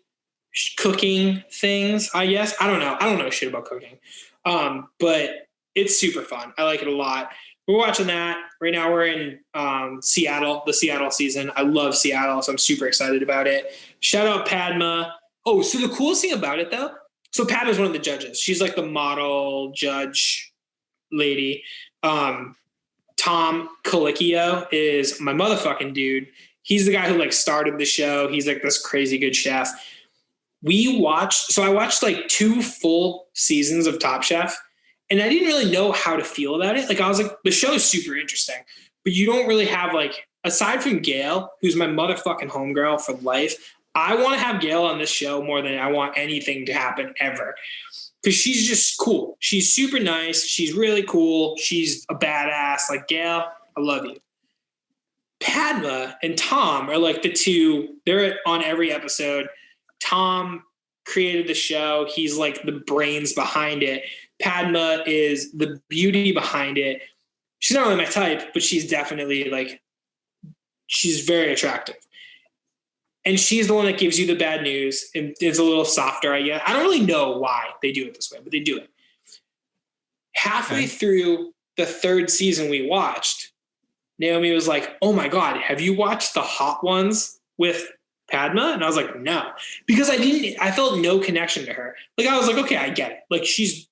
cooking things, I guess. I don't know shit about cooking. But it's super fun. I like it a lot. We're watching that right now. We're in Seattle, the Seattle season. I love Seattle, so I'm super excited about it. Shout out Padma. Oh, so the coolest thing about it though, so Padma's one of the judges. She's like the model judge lady. Tom Colicchio is my motherfucking dude. He's the guy who like started the show. He's like this crazy good chef. I watched like 2 full seasons of Top Chef, and I didn't really know how to feel about it. Like I was like, the show is super interesting, but you don't really have like, aside from Gail, who's my motherfucking homegirl for life, I want to have Gail on this show more than I want anything to happen ever. Because she's just cool. She's super nice. She's really cool. She's a badass. Like, Gail, I love you. Padma and Tom are like the two, they're on every episode. Tom created the show. He's like the brains behind it. Padma is the beauty behind it. She's not really my type, but she's definitely like, she's very attractive. And she's the one that gives you the bad news and is a little softer, I guess. I don't really know why they do it this way, but they do it. Halfway through the 3rd season we watched, Naomi was like, oh my God, have you watched the Hot Ones with Padma? And I was like, no, because I felt no connection to her. Like, I was like, okay, I get it. Like, she's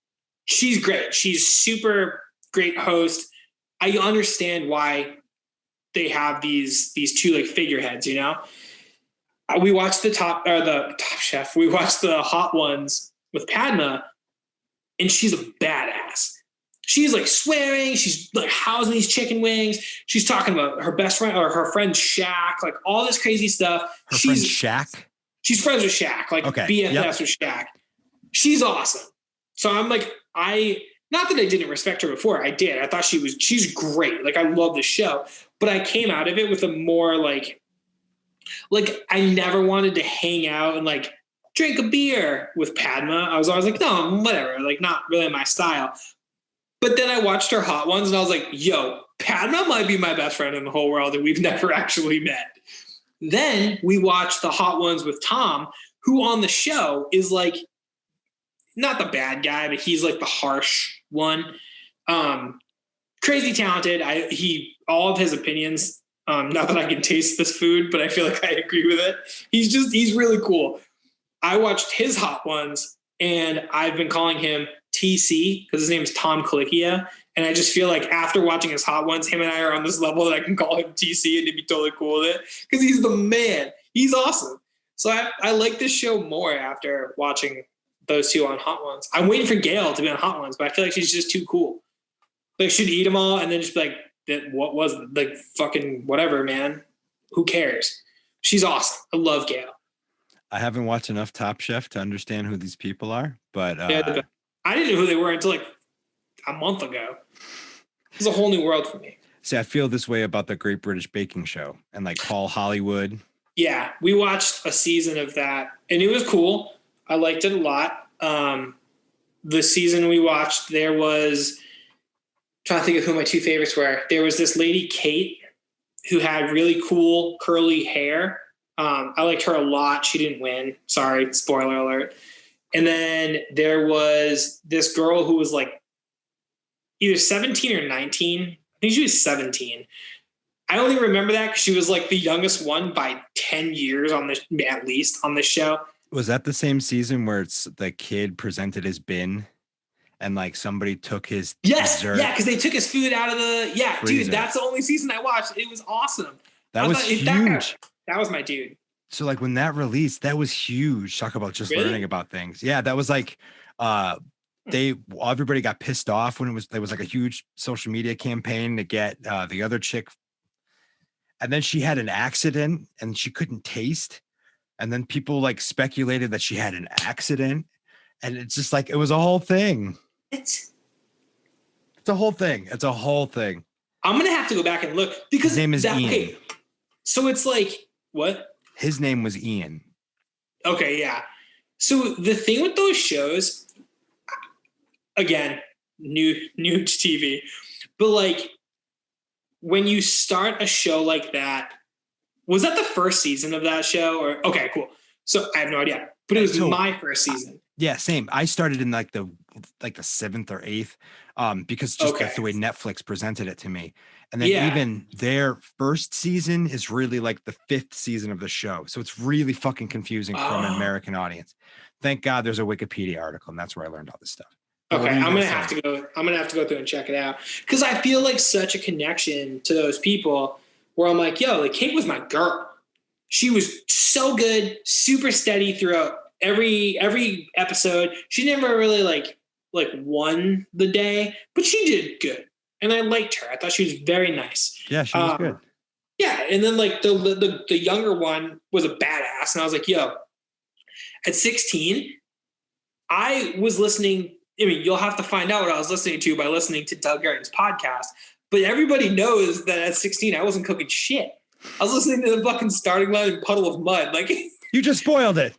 great. She's super great host. I understand why they have these 2 like figureheads, you know? We watched the Top Chef. We watched the Hot Ones with Padma, and she's a badass. She's like swearing. She's like housing these chicken wings. She's talking about her best friend or her friend Shaq, like all this crazy stuff. Friend Shaq? She's friends with Shaq, like BFFs with Shaq. She's awesome. So I'm like, not that I didn't respect her before. I did. I thought she's great. Like, I love the show, but I came out of it with a more like I never wanted to hang out and like drink a beer with Padma. I was always like, no, whatever, like not really my style. But then I watched her Hot Ones and I was like, yo, Padma might be my best friend in the whole world and we've never actually met. Then we watched the Hot Ones with Tom, who on the show is like, not the bad guy, but he's like the harsh one. Crazy talented. All of his opinions, not that I can taste this food, but I feel like I agree with it. He's really cool. I watched his Hot Ones and I've been calling him TC because his name is Tom Colicchio. And I just feel like after watching his Hot Ones, him and I are on this level that I can call him TC and to be totally cool with it because he's the man. He's awesome. So I like this show more after watching those 2 on Hot Ones. I'm waiting for Gail to be on Hot Ones, but I feel like she's just too cool. Like, she'd eat them all and then just be like, what was like fucking whatever, man. Who cares? She's awesome. I love Gail. I haven't watched enough Top Chef to understand who these people are, but I didn't know who they were until like a month ago. It was a whole new world for me. See, I feel this way about the Great British Baking Show and like Paul Hollywood. Yeah, we watched a season of that and it was cool. I liked it a lot. The season we watched, there was, trying to think of who my 2 favorites were. There was this lady, Kate, who had really cool curly hair. I liked her a lot. She didn't win. Sorry, spoiler alert. And then there was this girl who was like either 17 or 19. I think she was 17. I only remember that because she was like the youngest one by 10 years at least on this show. Was that the same season where it's the kid presented his bin and like somebody took his dessert? Yeah, because they took his food out of the freezer. Dude, that's the only season I watched. It was awesum. That was huge. That was my dude. So like when that released, that was huge. Talk about just learning about things. Yeah, that was like everybody got pissed off when there was like a huge social media campaign to get the other chick, and then she had an accident and she couldn't taste. And then people like speculated that she had an accident, and it's just like, it was a whole thing. It's a whole thing. It's a whole thing. I'm going to have to go back and look because his name is Ian. Okay. So it's like, what? His name was Ian. Okay, yeah. So the thing with those shows, again, new to TV, but like when you start a show like that, was that the first season of that show? Or okay, cool. So I have no idea, but it was my first season. Yeah, same. I started in like the seventh or eighth, because just that's the way Netflix presented it to me. And then even their first season is really like the fifth season of the show, so it's really fucking confusing from an American audience. Thank God there's a Wikipedia article, and that's where I learned all this stuff. Okay, I'm gonna have to go through and check it out because I feel like such a connection to those people. Where I'm like, yo, like Kate was my girl. She was so good, super steady throughout every episode. She never really like won the day, but she did good, and I liked her. I thought she was very nice. Yeah, she was good. Yeah, and then like the younger one was a badass, and I was like, yo, at 16, I was listening. I mean, you'll have to find out what I was listening to by listening to Doug Garton's podcast. But everybody knows that at 16, I wasn't cooking shit. I was listening to the fucking starting line and Puddle of Mud. Like, you just spoiled it.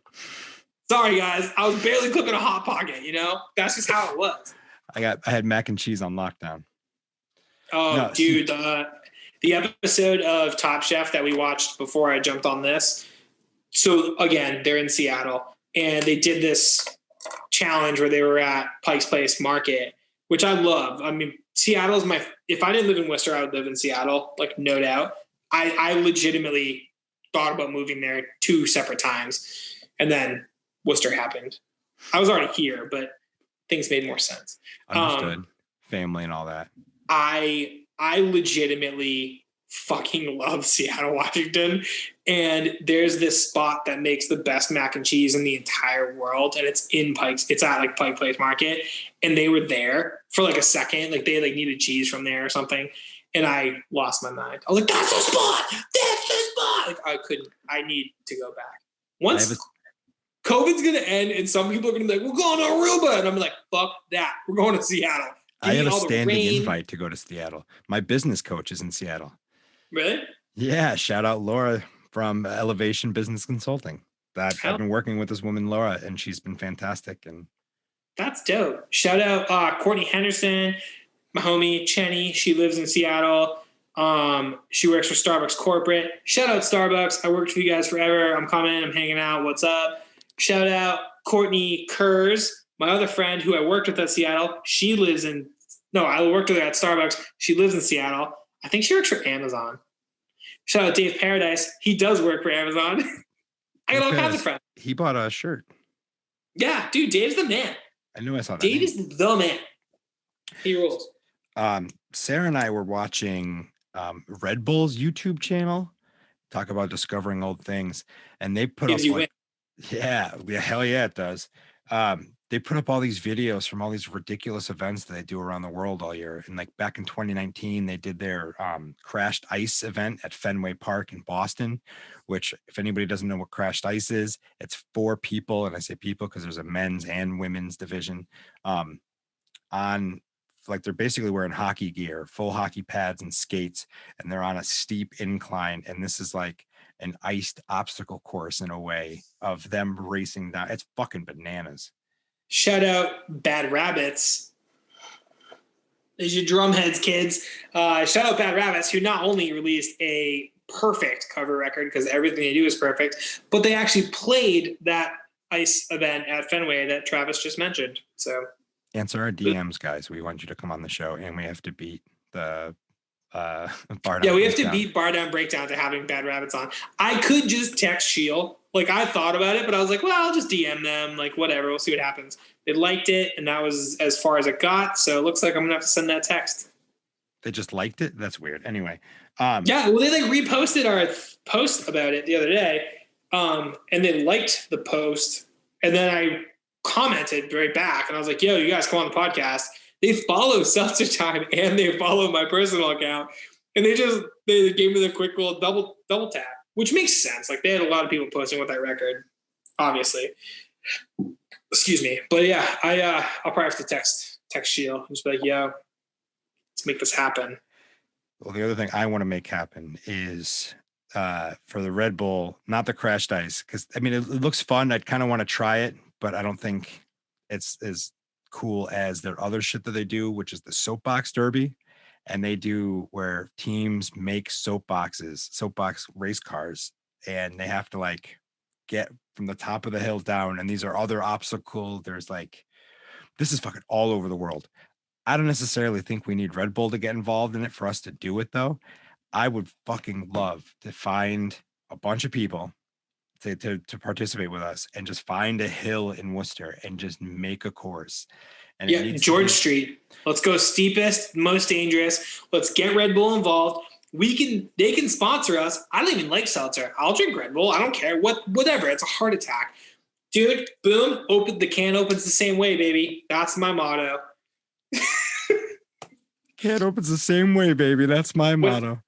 Sorry, guys. I was barely cooking a Hot Pocket, you know? That's just how it was. I had mac and cheese on lockdown. Oh, no, dude. The episode of Top Chef that we watched before I jumped on this. So, again, they're in Seattle. And they did this challenge where they were at Pike's Place Market, which I love. I mean, Seattle's if I didn't live in Worcester, I would live in Seattle, like no doubt. I legitimately thought about moving there 2 separate times. And then Worcester happened. I was already here, but things made more sense. Understood. Family and all that. I legitimately fucking love Seattle, Washington. And there's this spot that makes the best mac and cheese in the entire world. And it's at like Pike Place Market. And they were there for like a second. Like they like needed cheese from there or something. And I lost my mind. I was like, that's the spot. That's the spot. Like I need to go back. Once COVID's going to end and some people are going to be like, we're going to Aruba. And I'm like, fuck that. We're going to Seattle. I have a standing invite to go to Seattle. My business coach is in Seattle. Really? Yeah. Shout out Laura from Elevation Business Consulting. I've been working with this woman, Laura, and she's been fantastic. And that's dope. Shout out Courtney Henderson, my homie Chenny. She lives in Seattle. She works for Starbucks corporate. Shout out Starbucks. I worked for you guys forever. I'm coming. I'm hanging out. What's up? Shout out Courtney Kurz, my other friend who I worked with at Seattle. I worked with her at Starbucks. She lives in Seattle. I think she works for Amazon. Shout out Dave Paradise. He does work for Amazon. I got all kinds of friends. He bought a shirt. Yeah, dude, Dave's the man. I knew I saw that. Dave is the man. He rules. Sarah and I were watching Red Bull's YouTube channel, talk about discovering old things, and they put up hell yeah, it does. They put up all these videos from all these ridiculous events that they do around the world all year. And like back in 2019, they did their crashed ice event at Fenway Park in Boston, which if anybody doesn't know what crashed ice is, it's 4 people. And I say people because there's a men's and women's division on like they're basically wearing hockey gear, full hockey pads and skates, and they're on a steep incline. And this is like an iced obstacle course in a way of them racing down. It's fucking bananas. Shout out Bad Rabbits. There's your drumheads, kids. Shout out Bad Rabbits, who not only released a perfect cover record because everything they do is perfect, but they actually played that ice event at Fenway that Travis just mentioned. So answer our DMs, guys. We want you to come on the show, and we have to beat the Bar Down. Yeah, we have to beat Bar Down Breakdown to having Bad Rabbits on. I could just text Shield. Like, I thought about it, but I was like, well, I'll just DM them. Like, whatever. We'll see what happens. They liked it, and that was as far as it got. So it looks like I'm going to have to send that text. They just liked it? That's weird. Anyway. Yeah, well, they, like, reposted our post about it the other day, and they liked the post. And then I commented right back, and I was like, yo, you guys come on the podcast. They follow Seltzer Time, and they follow my personal account. And they gave me the quick little double tap, which makes sense. Like, they had a lot of people posting with that record, obviously. Excuse me. But yeah, I'll probably have to text Shield and just be like, yo, let's make this happen. Well, the other thing I want to make happen is for the Red Bull, not the crashed ice, because I mean it looks fun. I'd kind of want to try it, but I don't think it's as cool as their other shit that they do, which is the soapbox derby. And they do where teams make soapbox race cars, and they have to like get from the top of the hill down. And these are other obstacles. There's like, this is fucking all over the world. I don't necessarily think we need Red Bull to get involved in it for us to do it though. I would fucking love to find a bunch of people to participate with us and just find a hill in Worcester and just make a course. And yeah, George Street. Let's go steepest, most dangerous. Let's get Red Bull involved. They can sponsor us. I don't even like seltzer. I'll drink Red Bull. I don't care. Whatever. It's a heart attack. Dude, boom, the can opens the same way, baby. That's my motto. Can opens the same way, baby. That's my motto.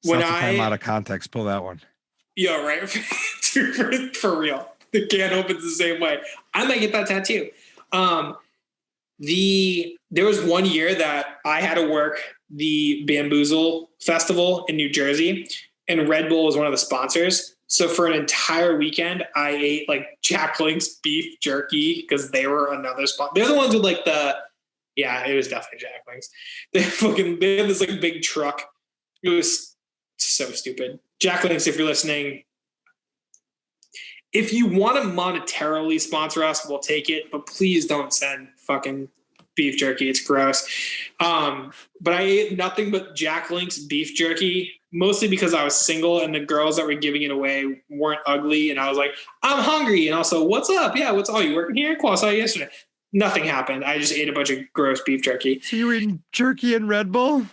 When Time out of context, pull that one. Yeah, right. Dude, for real. The can opens the same way. I might get that tattoo. There was one year that I had to work the Bamboozle Festival in New Jersey, and Red Bull was one of the sponsors. So for an entire weekend, I ate like Jack Link's beef jerky because they were another sponsor. They're the ones with like it was definitely Jack Link's. They had this like big truck. It was so stupid. Jack Link's, if you're listening, if you want to monetarily sponsor us, we'll take it, but please don't send fucking beef jerky. It's gross. But I ate nothing but Jack Link's beef jerky, mostly because I was single and the girls that were giving it away weren't ugly. And I was like, I'm hungry. And also, what's up? Yeah, what's all you working here? Cool, I saw you yesterday. Nothing happened. I just ate a bunch of gross beef jerky. So you were eating jerky and Red Bull?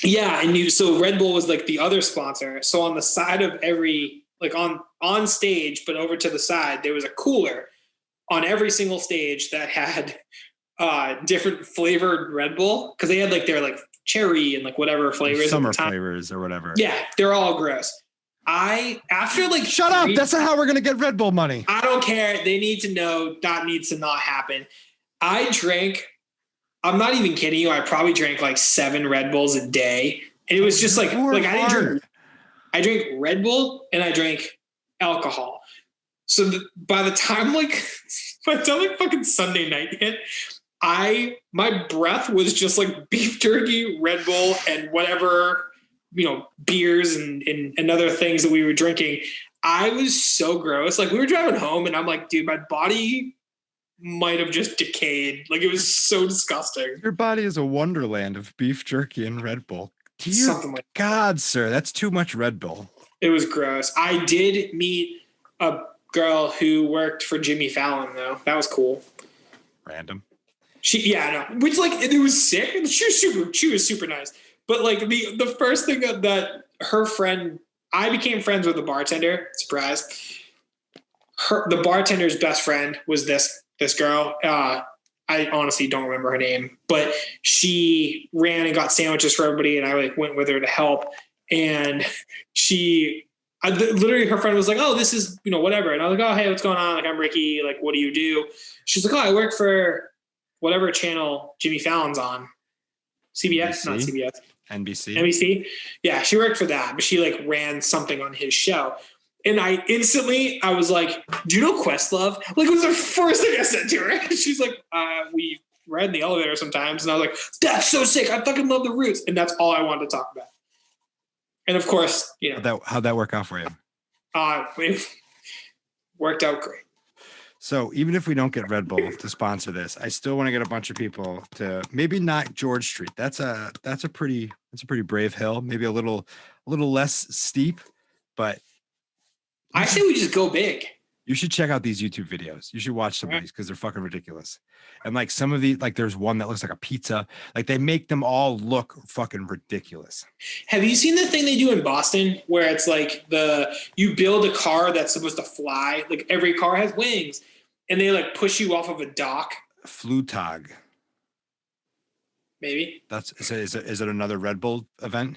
Yeah, so Red Bull was like the other sponsor. So on the side of every, like on stage, but over to the side, there was a cooler on every single stage that had different flavored Red Bull, because they had like their like cherry and like whatever flavors, summer flavors or whatever. Yeah, they're all gross. After like shut up. That's not how we're gonna get Red Bull money. I don't care. They need to know that needs to not happen. I'm not even kidding you. I probably drank like 7 Red Bulls a day. And it was just like I drank Red Bull and I drank alcohol. So by the time fucking Sunday night hit, my breath was just like beef jerky, Red Bull, and whatever, beers and other things that we were drinking. I was so gross. Like we were driving home and I'm like, dude, my body might have just decayed. Like it was so disgusting. Your body is a wonderland of beef jerky and Red Bull. Something like God, sir, that's too much Red Bull. It was gross. I did meet a girl who worked for Jimmy Fallon though. That was cool. Random. Which like it was sick. She was super nice. But like the first thing that her friend, I became friends with the bartender. Surprise. The bartender's best friend was this girl. I honestly don't remember her name, but she ran and got sandwiches for everybody, and I like went with her to help. And literally her friend was like, "Oh, this is whatever," and I was like, "Oh, hey, what's going on? Like, I'm Ricky. Like, what do you do?" She's like, "Oh, I work for whatever channel Jimmy Fallon's on, CBS, not CBS, NBC. Yeah, she worked for that, but she like ran something on his show." And I was like, "Do you know Questlove?" Like, it was the first thing I said to her. She's like, "We ride in the elevator sometimes." And I was like, "That's so sick. I fucking love the Roots." And that's all I wanted to talk about. And of course, how'd that work out for you? It worked out great. So even if we don't get Red Bull to sponsor this, I still want to get a bunch of people to maybe not George Street. That's a pretty brave hill. Maybe a little less steep, but I say we just go big. You should check out these YouTube videos. You should watch some of these because they're fucking ridiculous. And like some of these, like there's one that looks like a pizza. Like they make them all look fucking ridiculous. Have you seen the thing they do in Boston where it's like you build a car that's supposed to fly? Like every car has wings and they like push you off of a dock. Flutog. Maybe. Is it another Red Bull event?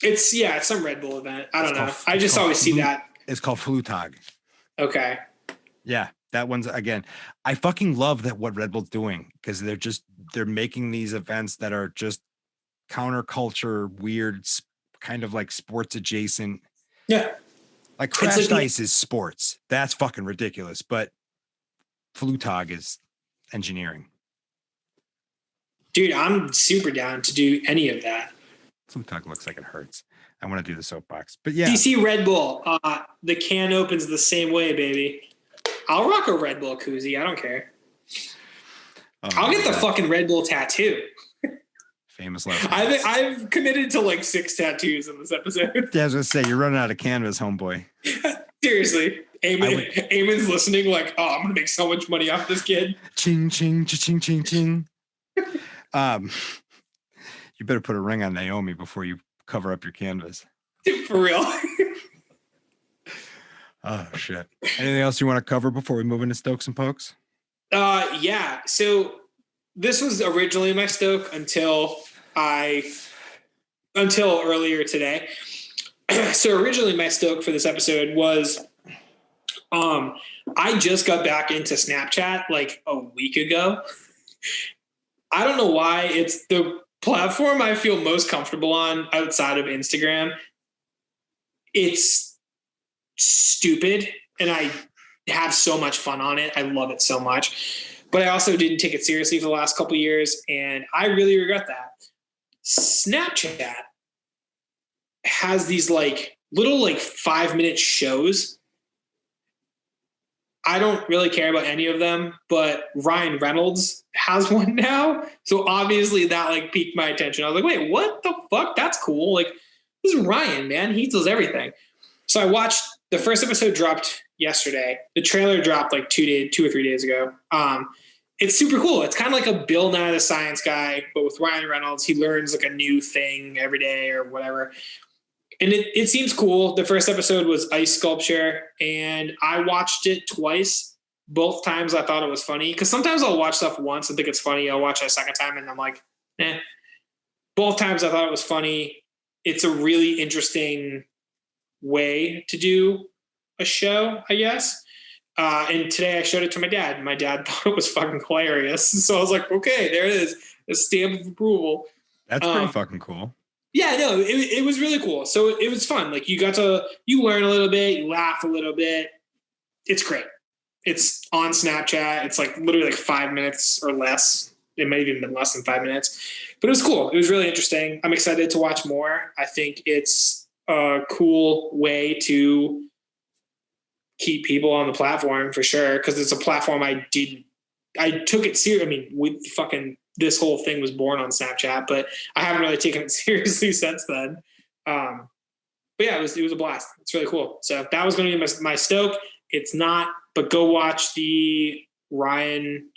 It's some Red Bull event. I don't know. I just always see that. It's called Flutog. Okay. Yeah, that one's again. I fucking love what Red Bull's doing because they're making these events that are just counterculture, weird, kind of like sports adjacent. Yeah. Like crashed ice is sports. That's fucking ridiculous. But Flutog is engineering. Dude, I'm super down to do any of that. Flutog looks like it hurts. I want to do the soapbox. But yeah. DC Red Bull. The can opens the same way, baby. I'll rock a Red Bull koozie. I don't care. I'll get the fucking Red Bull tattoo. Famous last words. I've committed to like 6 tattoos in this episode. Yeah, I was going to say, you're running out of canvas, homeboy. Seriously. Eamon's listening like, oh, I'm going to make so much money off this kid. Ching, ching, ching, ching, ching. You better put a ring on Naomi before you cover up your canvas. For real. Oh, shit. Anything else you want to cover before we move into Stokes and Pokes? Yeah. So this was originally my Stoke until earlier today. So originally my Stoke for this episode was, I just got back into Snapchat like a week ago. I don't know why. It's the platform I feel most comfortable on outside of Instagram. It's stupid and I have so much fun on it. I love it so much, but I also didn't take it seriously for the last couple of years. And I really regret that. Snapchat has these like little like 5-minute shows. I don't really care about any of them, but Ryan Reynolds has one now. So obviously that like piqued my attention. I was like, wait, what the fuck? That's cool. Like, this is Ryan, man. He does everything. So I watched the first episode dropped yesterday. The trailer dropped like 2 or 3 days ago. It's super cool. It's kind of like a Bill Nye the Science Guy, but with Ryan Reynolds. He learns like a new thing every day or whatever. And it seems cool. The first episode was ice sculpture, and I watched it twice. Both times I thought it was funny, because sometimes I'll watch stuff once and think it's funny. I'll watch it a second time and I'm like, eh. Both times I thought it was funny. It's a really interesting way to do a show, I guess. And today I showed it to my dad. My dad thought it was fucking hilarious. So I was like, okay, there it is. A stamp of approval. That's pretty fucking cool. Yeah, no, it was really cool. So it was fun. Like you learn a little bit, you laugh a little bit. It's great. It's on Snapchat. It's like literally like 5 minutes or less. It might have even been less than 5 minutes, but it was cool. It was really interesting. I'm excited to watch more. I think it's a cool way to keep people on the platform for sure. Cause it's a platform I took it serious. I mean, with this whole thing was born on Snapchat, but I haven't really taken it seriously since then. But yeah, it was a blast. It's really cool. So that was going to be my Stoke. It's not, but go watch the Ryan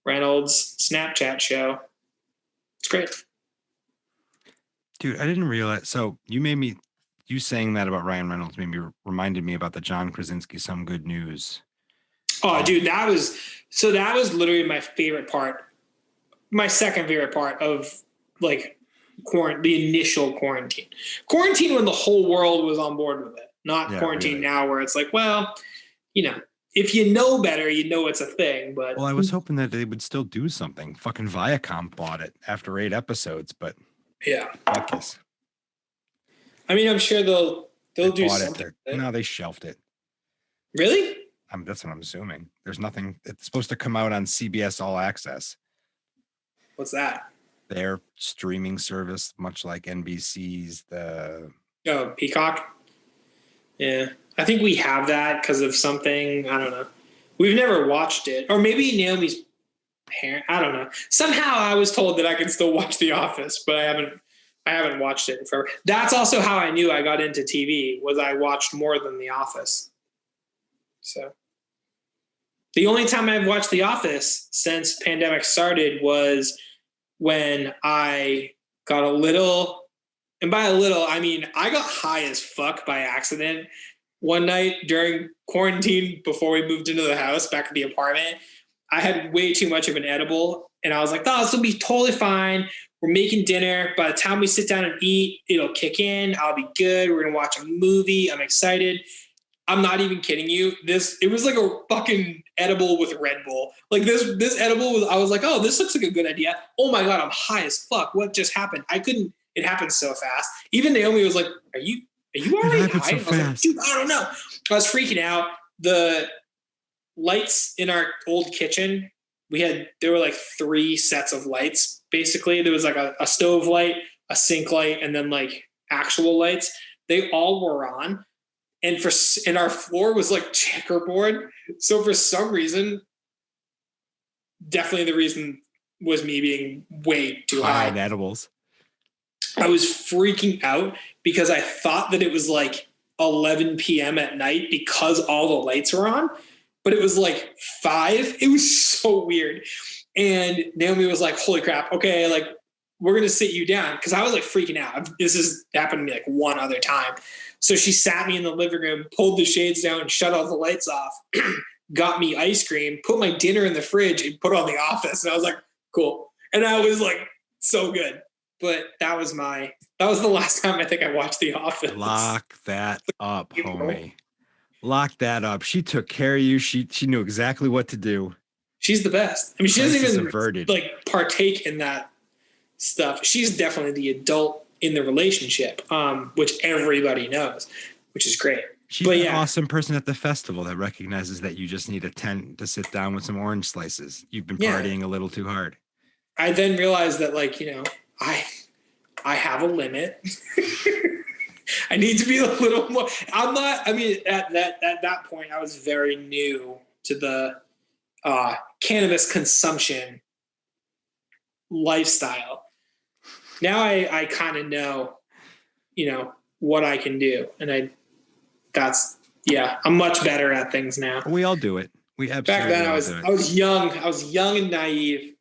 Reynolds Snapchat show. It's great. Dude, I didn't realize. So you saying that about Ryan Reynolds reminded me about the John Krasinski Some Good News. Oh, dude, that was literally my favorite part. My second favorite part of like the initial quarantine when the whole world was on board with it, not quarantine really. Now where it's like, well, if you know better, you know it's a thing. But I was hoping that they would still do something. Fucking Viacom bought it after 8 episodes, but yeah, fuck this. I mean, I'm sure they'll do something. No, they shelved it. Really? That's what I'm assuming. There's nothing. It's supposed to come out on CBS All Access. What's that? Their streaming service, much like NBC's Peacock. Yeah, I think we have that because of something. I don't know. We've never watched it, or maybe Naomi's parent. I don't know. Somehow I was told that I can still watch The Office, but I haven't watched it forever. That's also how I knew I got into TV. Was I watched more than The Office. So the only time I've watched The Office since pandemic started was when I got a little, and by a little, I mean, I got high as fuck by accident one night during quarantine before we moved into the house back at the apartment. I had way too much of an edible and I was like, oh, this will be totally fine. We're making dinner. By the time we sit down and eat, it'll kick in. I'll be good. We're going to watch a movie. I'm excited. I'm not even kidding you. It was like a fucking edible with Red Bull. Like this edible I was like, oh, this looks like a good idea. Oh my God, I'm high as fuck. What just happened? It happened so fast. Even Naomi was like, are you you It already happened high? so I was like, fast. dude, I don't know. I was freaking out. The lights in our old kitchen, there were like 3 sets of lights. Basically, there was like a stove light, a sink light, and then like actual lights. They all were on, and our floor was like checkerboard. So for some reason, definitely the reason was me being way too High high. on edibles. I was freaking out because I thought that it was like 11 p.m. at night because all the lights were on, but it was like 5. It was so weird. And Naomi was like, holy crap. Okay. Like, we're going to sit you down. Cause I was like freaking out. This has happened to me like one other time. So she sat me in the living room, pulled the shades down, shut all the lights off, got me ice cream, put my dinner in the fridge, and put on The Office. And I was like, cool. And I was like, so good. But that was the last time I think I watched The Office. Lock that up, homie. Lock that up. She took care of you. She knew exactly what to do. She's the best. I mean, she doesn't Crisis even averted. like partake in that stuff. She's definitely the adult in the relationship, which everybody knows, which is great. She's an awesome person at the festival that recognizes that you just need a tent to sit down with some orange slices. You've been partying a little too hard. I then realized that, like, I have a limit. I need to be a little more. At that point, I was very new to the cannabis consumption lifestyle. Now I kind of know, what I can do. And I'm much better at things now. We all do it. We absolutely. Back then I was young. I was young and naive.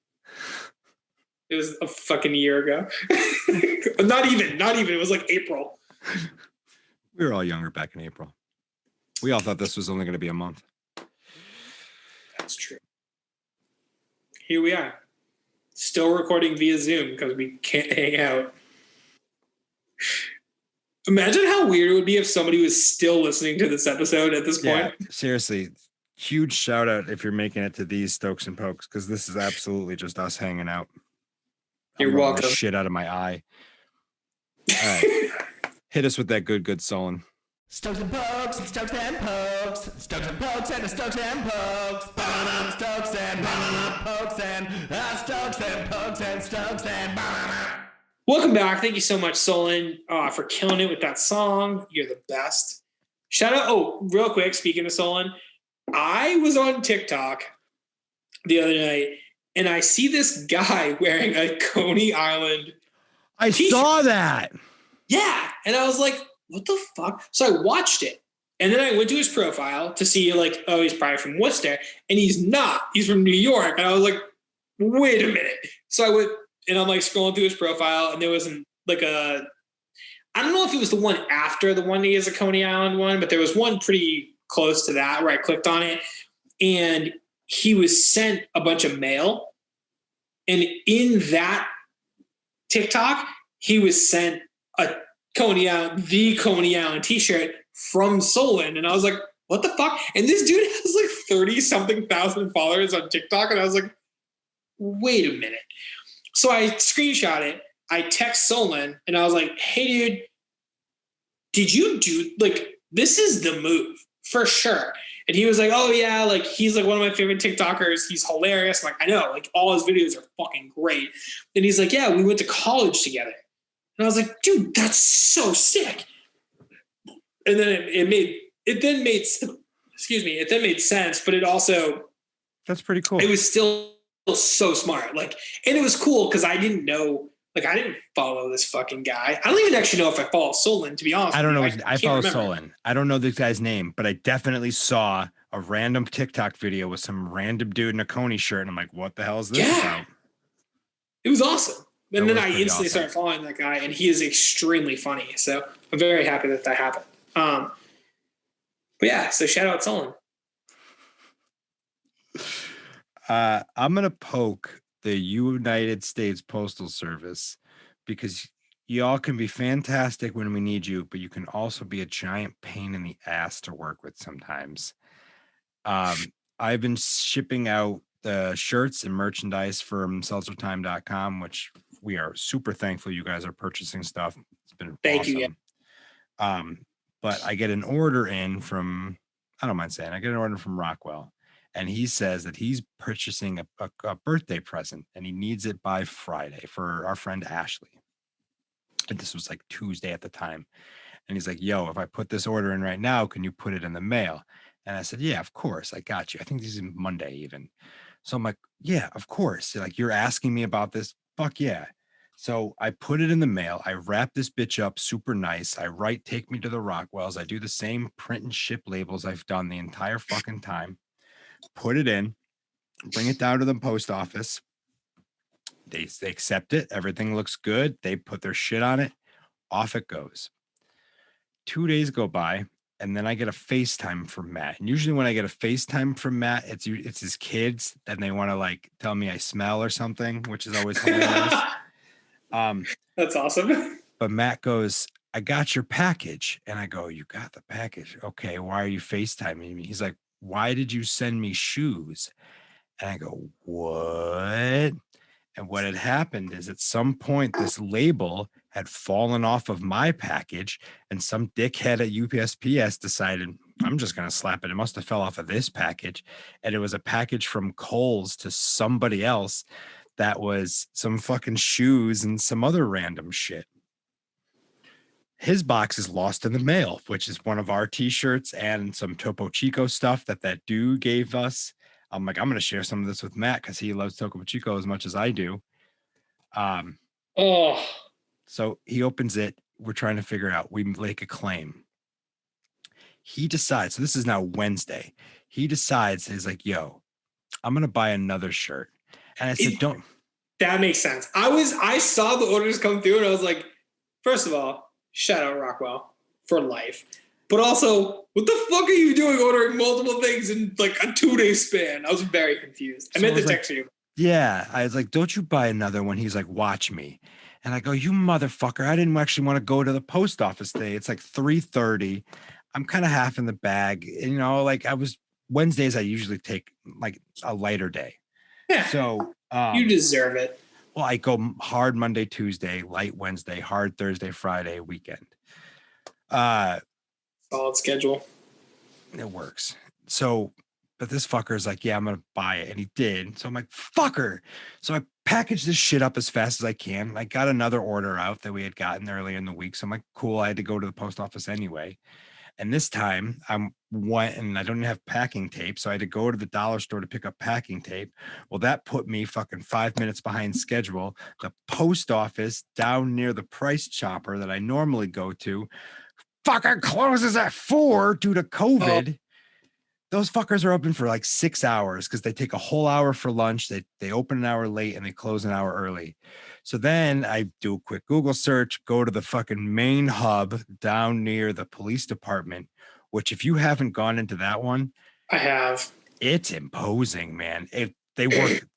It was a fucking year ago. Not even. It was like April. We were all younger back in April. We all thought this was only going to be a month. That's true. Here we are. Still recording via Zoom because we can't hang out. Imagine how weird it would be if somebody was still listening to this episode at this point. Yeah, seriously. Huge shout out if you're making it to these Stokes and Pokes, because this is absolutely just us hanging out. You're welcome. Shit out of my eye. All right. Hit us with that good Solon. Stokes and Pokes, Stokes and Pokes, Stokes and Pokes and Stokes and Pokes, banana Stokes and banana Pokes and Stokes and Pokes and Stokes and banana. Welcome back. Thank you so much, Solon, for killing it with that song. You're the best. Shout out. Oh, real quick. Speaking of Solon, I was on TikTok the other night and I see this guy wearing a Coney Island t-shirt. Saw that. Yeah. And I was like, what the fuck? So I watched it. And then I went to his profile to see, like, oh, he's probably from Worcester. And he's not. He's from New York. And I was like, wait a minute. So I went and I'm like scrolling through his profile and there wasn't like I don't know if it was the one after the one he has a Coney Island one, but there was one pretty close to that where I clicked on it. And he was sent a bunch of mail. And in that TikTok, he was sent the Coney Island t-shirt from Solon. And I was like, what the fuck? And this dude has like 30-something thousand followers on TikTok. And I was like, wait a minute. So I screenshot it. I text Solon and I was like, hey, dude, did you do, like, this is the move for sure. And he was like, oh yeah, like he's like one of my favorite TikTokers. He's hilarious. I'm like, I know, like all his videos are fucking great. And he's like, yeah, we went to college together. And I was like, dude, that's so sick. And then it then made sense, but it also, that's pretty cool. It was still so smart. Like, and it was cool because I didn't follow this fucking guy. I don't even actually know if I follow Solon, to be honest. I don't know. I follow Solon. I don't know this guy's name, but I definitely saw a random TikTok video with some random dude in a Coney shirt. And I'm like, what the hell is this about? It was awesome. And then I instantly started following that guy, and he is extremely funny. So I'm very happy that happened. But yeah, so shout out Solon. I'm going to poke the United States Postal Service because y'all can be fantastic when we need you, but you can also be a giant pain in the ass to work with sometimes. I've been shipping out the shirts and merchandise from SeltzerTime.com, which we are super thankful you guys are purchasing stuff. It's been awesome. Thank you. But I get an order in from, I don't mind saying, I get an order from Rockwell, and he says that he's purchasing a birthday present and he needs it by Friday for our friend Ashley. And this was like Tuesday at the time. And he's like, yo, if I put this order in right now, can you put it in the mail? And I said, yeah, of course. I got you. I think this is Monday even. So I'm like, yeah, of course. Like, you're asking me about this? Fuck yeah. So I put it in the mail. I wrap this bitch up super nice. I write, take me to the Rockwells. I do the same print and ship labels I've done the entire fucking time. Put it in, bring it down to the post office. They accept it. Everything looks good. They put their shit on it. Off it goes. 2 days go by, and then I get a FaceTime from Matt. And usually when I get a FaceTime from Matt, it's his kids, and they want to like tell me I smell or something, which is always hilarious. That's awesome. But Matt goes, I got your package. And I go, you got the package? Okay, why are you FaceTiming me? He's like, why did you send me shoes? And I go, what? And what had happened is at some point, this label had fallen off of my package, and some dickhead at UPSPS decided, I'm just going to slap it. It must have fell off of this package. And it was a package from Kohl's to somebody else that was some fucking shoes and some other random shit. His box is lost in the mail, which is one of our t-shirts and some Topo Chico stuff that dude gave us. I'm like, I'm going to share some of this with Matt because he loves Topo Chico as much as I do. So he opens it. We're trying to figure out. We make a claim. He decides. So this is now Wednesday. He decides. He's like, yo, I'm going to buy another shirt. And I said, don't. That makes sense. I saw the orders come through and I was like, first of all, shout out Rockwell for life. But also, what the fuck are you doing ordering multiple things in like a 2-day span? I was very confused. I meant to text you. Yeah. I was like, don't you buy another one? He's like, watch me. And I go, you motherfucker. I didn't actually want to go to the post office today. It's like 3:30. I'm kind of half in the bag. You know, like Wednesdays, I usually take like a lighter day. Yeah. So you deserve it. Well, I go hard Monday, Tuesday, light Wednesday, hard Thursday, Friday, weekend. Solid schedule. It works. So, but this fucker is like, yeah, I'm going to buy it. And he did. So I'm like, fucker. So I packaged this shit up as fast as I can. I got another order out that we had gotten earlier in the week. So I'm like, cool. I had to go to the post office anyway. And this time I went and I don't have packing tape. So I had to go to the dollar store to pick up packing tape. Well, that put me fucking 5 minutes behind schedule. The post office down near the Price Chopper that I normally go to fucking closes at 4 due to COVID. Those fuckers are open for like 6 hours because they take a whole hour for lunch. They open an hour late and they close an hour early. So then I do a quick Google search, go to the fucking main hub down near the police department, which if you haven't gone into that one, I have. It's imposing, man. They work,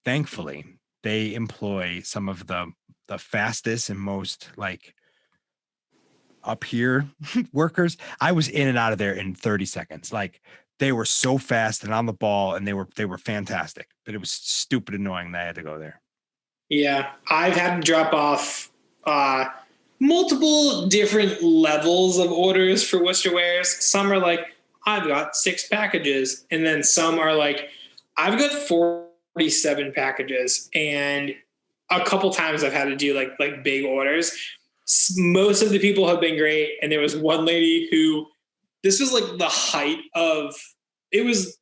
thankfully, they employ some of the fastest and most like up here workers. I was in and out of there in 30 seconds. Like they were so fast and on the ball, and they were fantastic, but it was stupid annoying that I had to go there. Yeah, I've had to drop off multiple different levels of orders for Worcester wares. Some are like, I've got 6 packages. And then some are like, I've got 47 packages. And a couple times I've had to do like big orders. Most of the people have been great. And there was one lady who, this was like the height of, it was,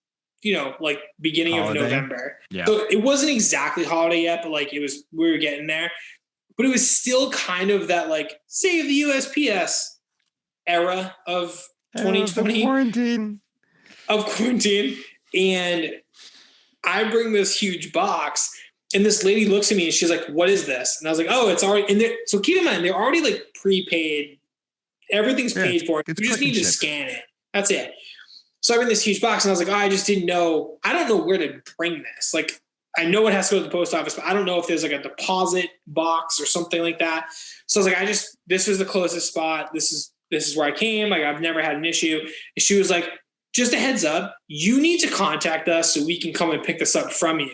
like beginning holiday of November. Yeah. So it wasn't exactly holiday yet, but like we were getting there. But it was still kind of that like save the USPS era of 2020. Of quarantine. And I bring this huge box, and this lady looks at me and she's like, what is this? And I was like, oh, it's already in there. So keep in mind, they're already like prepaid. Everything's paid for. You just need to scan it. That's it. So I bring this huge box, and I was like, oh, I just didn't know. I don't know where to bring this. Like, I know it has to go to the post office, but I don't know if there's like a deposit box or something like that. So I was like, this was the closest spot. This is where I came. Like, I've never had an issue. And she was like, just a heads up, you need to contact us so we can come and pick this up from you.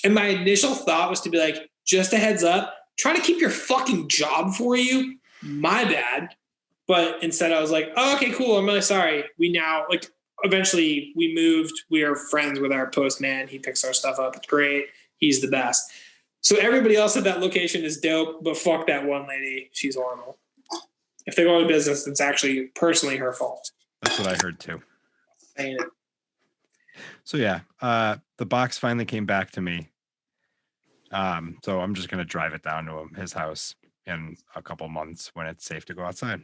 And my initial thought was to be like, just a heads up, try to keep your fucking job for you. My bad. But instead I was like, oh, okay, cool. I'm really sorry. We now like eventually we moved. We are friends with our postman. He picks our stuff up. It's great. He's the best. So everybody else at that location is dope, but fuck that one lady. She's horrible. If they go out of business, it's actually personally her fault. That's what I heard too. Ain't it? So yeah, the box finally came back to me. So I'm just gonna drive it down to his house in a couple months when it's safe to go outside.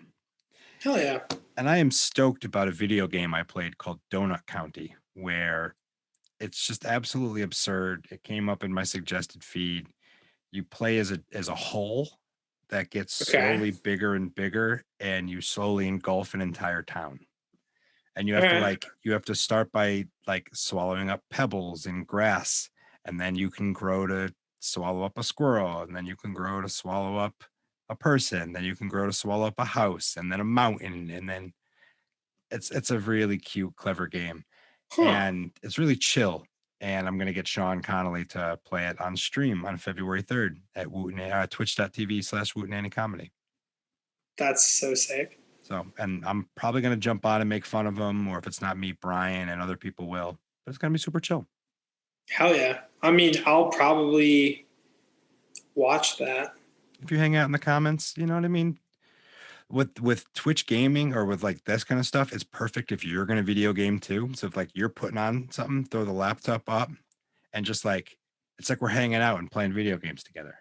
Hell yeah. And I am stoked about a video game I played called Donut County, where it's just absolutely absurd. It came up in my suggested feed. You play as a whole that gets slowly bigger and bigger, and you slowly engulf an entire town. And you have to start by like swallowing up pebbles and grass, and then you can grow to swallow up a squirrel, and then you can grow to swallow up a person, then you can grow to swallow up a house, and then a mountain, and then it's a really cute, clever game. And it's really chill. And I'm gonna get Sean Connolly to play it on stream on February 3rd at twitch.tv/Wootenanny Comedy. That's so sick. So, and I'm probably gonna jump on and make fun of him, or if it's not me, Brian and other people will. But it's gonna be super chill. Hell yeah. I mean, I'll probably watch that. If you hang out in the comments, you know what I mean? With Twitch gaming or with like this kind of stuff, it's perfect if you're gonna video game too. So if like you're putting on something, throw the laptop up and just like it's like we're hanging out and playing video games together.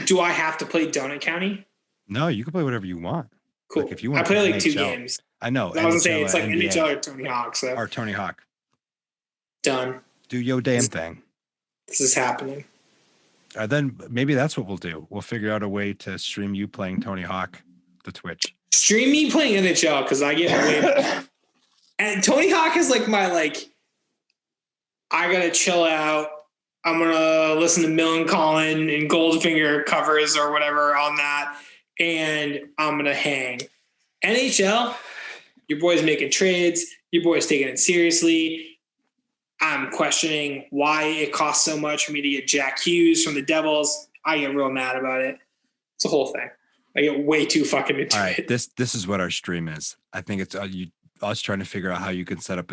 Do I have to play Donut County? No, you can play whatever you want. Cool. Like if you want I play like NHL, 2 games. I know. I was gonna say it's like NBA, NHL or Tony Hawk. So or Tony Hawk. Done. Do your damn thing. This is happening. Then maybe that's what we'll do. We'll figure out a way to stream you playing Tony Hawk to Twitch. Stream me playing NHL because I get way. And Tony Hawk is like my I gotta chill out. I'm gonna listen to Millencolin and Goldfinger covers or whatever on that, and I'm gonna hang. NHL, your boy's making trades. Your boy's taking it seriously. I'm questioning why it costs so much for me to get Jack Hughes from the Devils. I get real mad about it. It's a whole thing. I get way too fucking into All right, it. this is what our stream is. I think it's us trying to figure out how you can set up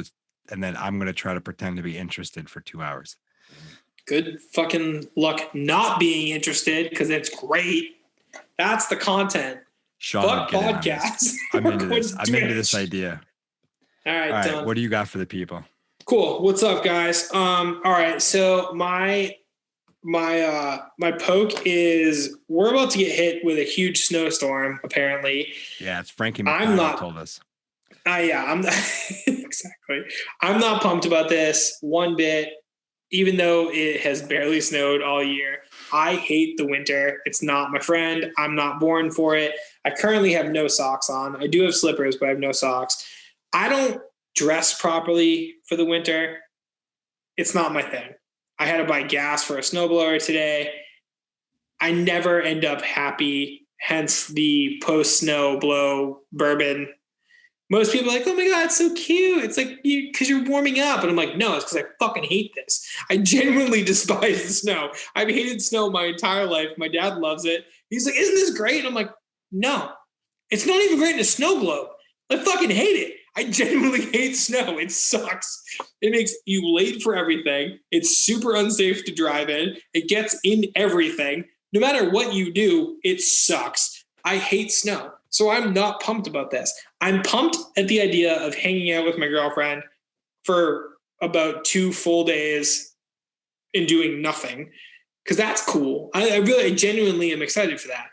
and then I'm going to try to pretend to be interested for 2 hours. Good fucking luck not being interested because it's great. That's the content. Sean, fuck podcasts. I'm into this. I'm into this idea. All right, done. What do you got for the people? Cool. What's up, guys? All right. So my poke is we're about to get hit with a huge snowstorm. Apparently, yeah, it's Frankie McDonald told us. I'm not exactly. I'm not pumped about this one bit, even though it has barely snowed all year. I hate the winter. It's not my friend. I'm not born for it. I currently have no socks on. I do have slippers, but I have no socks. I don't dress properly for the winter. It's not my thing. I had to buy gas for a snowblower today. I never end up happy, hence the post-snow blow bourbon. Most people are like, oh my God, it's so cute. It's like, because you're warming up. And I'm like, no, it's because I fucking hate this. I genuinely despise the snow. I've hated snow my entire life. My dad loves it. He's like, isn't this great? And I'm like, no, it's not even great in a snow globe. I fucking hate it. I genuinely hate snow. It sucks. It makes you late for everything. It's super unsafe to drive in. It gets in everything. No matter what you do, it sucks. I hate snow. So I'm not pumped about this. I'm pumped at the idea of hanging out with my girlfriend for about 2 full days and doing nothing, because that's cool. I genuinely am excited for that.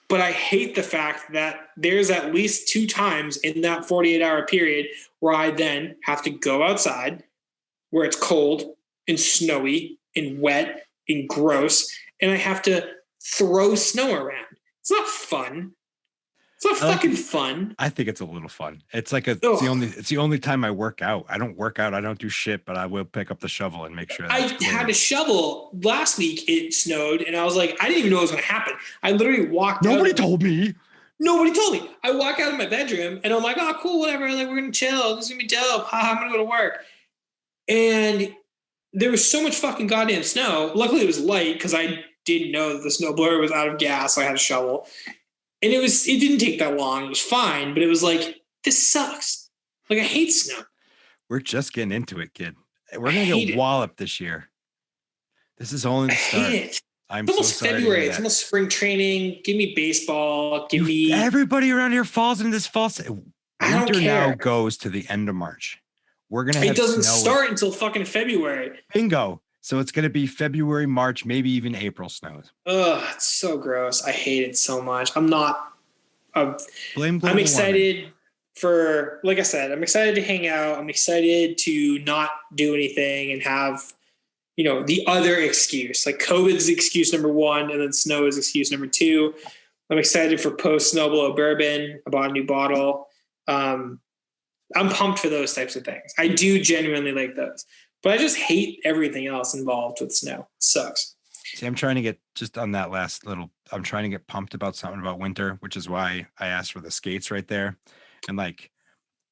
But I hate the fact that there's at least 2 times in that 48-hour period where I then have to go outside where it's cold and snowy and wet and gross, and I have to throw snow around. It's not fun. It's not fucking fun. I think it's a little fun. It's like it's the only time I work out. I don't work out. I don't do shit, but I will pick up the shovel and make sure. I had a shovel last week. It snowed, and I was like, I didn't even know it was going to happen. I literally walked. Nobody told me. Nobody told me. I walk out of my bedroom, and I'm like, oh, cool, whatever. Like, we're going to chill. This is going to be dope. I'm going to go to work. And there was so much fucking goddamn snow. Luckily, it was light because I didn't know that the snowblower was out of gas. So I had a shovel. And it didn't take that long. It was fine, but it was like, this sucks. Like, I hate snow. We're just getting into it, kid. We're I gonna hate get it. walloped this year. This is only I the start. hate it. I'm It's so almost sorry. February. It's almost spring training. Give me baseball. Give me. Everybody around here falls into this false. I don't Winter now care. goes to the end of March. We're gonna have It doesn't snow start until fucking February. bingo. So it's gonna be February, March, maybe even April snows. Ugh, it's so gross. I hate it so much. I'm not. Blame global I'm excited warming. for, like I said, I'm excited to hang out. I'm excited to not do anything and have, the other excuse. Like, COVID's excuse number one, and then snow is excuse number two. I'm excited for post Snow Below bourbon. I bought a new bottle. I'm pumped for those types of things. I do genuinely like those, but I just hate everything else involved with snow. It sucks. See, I'm trying to get just on that last little. I'm trying to get pumped about something about winter, which is why I asked for the skates right there. And like,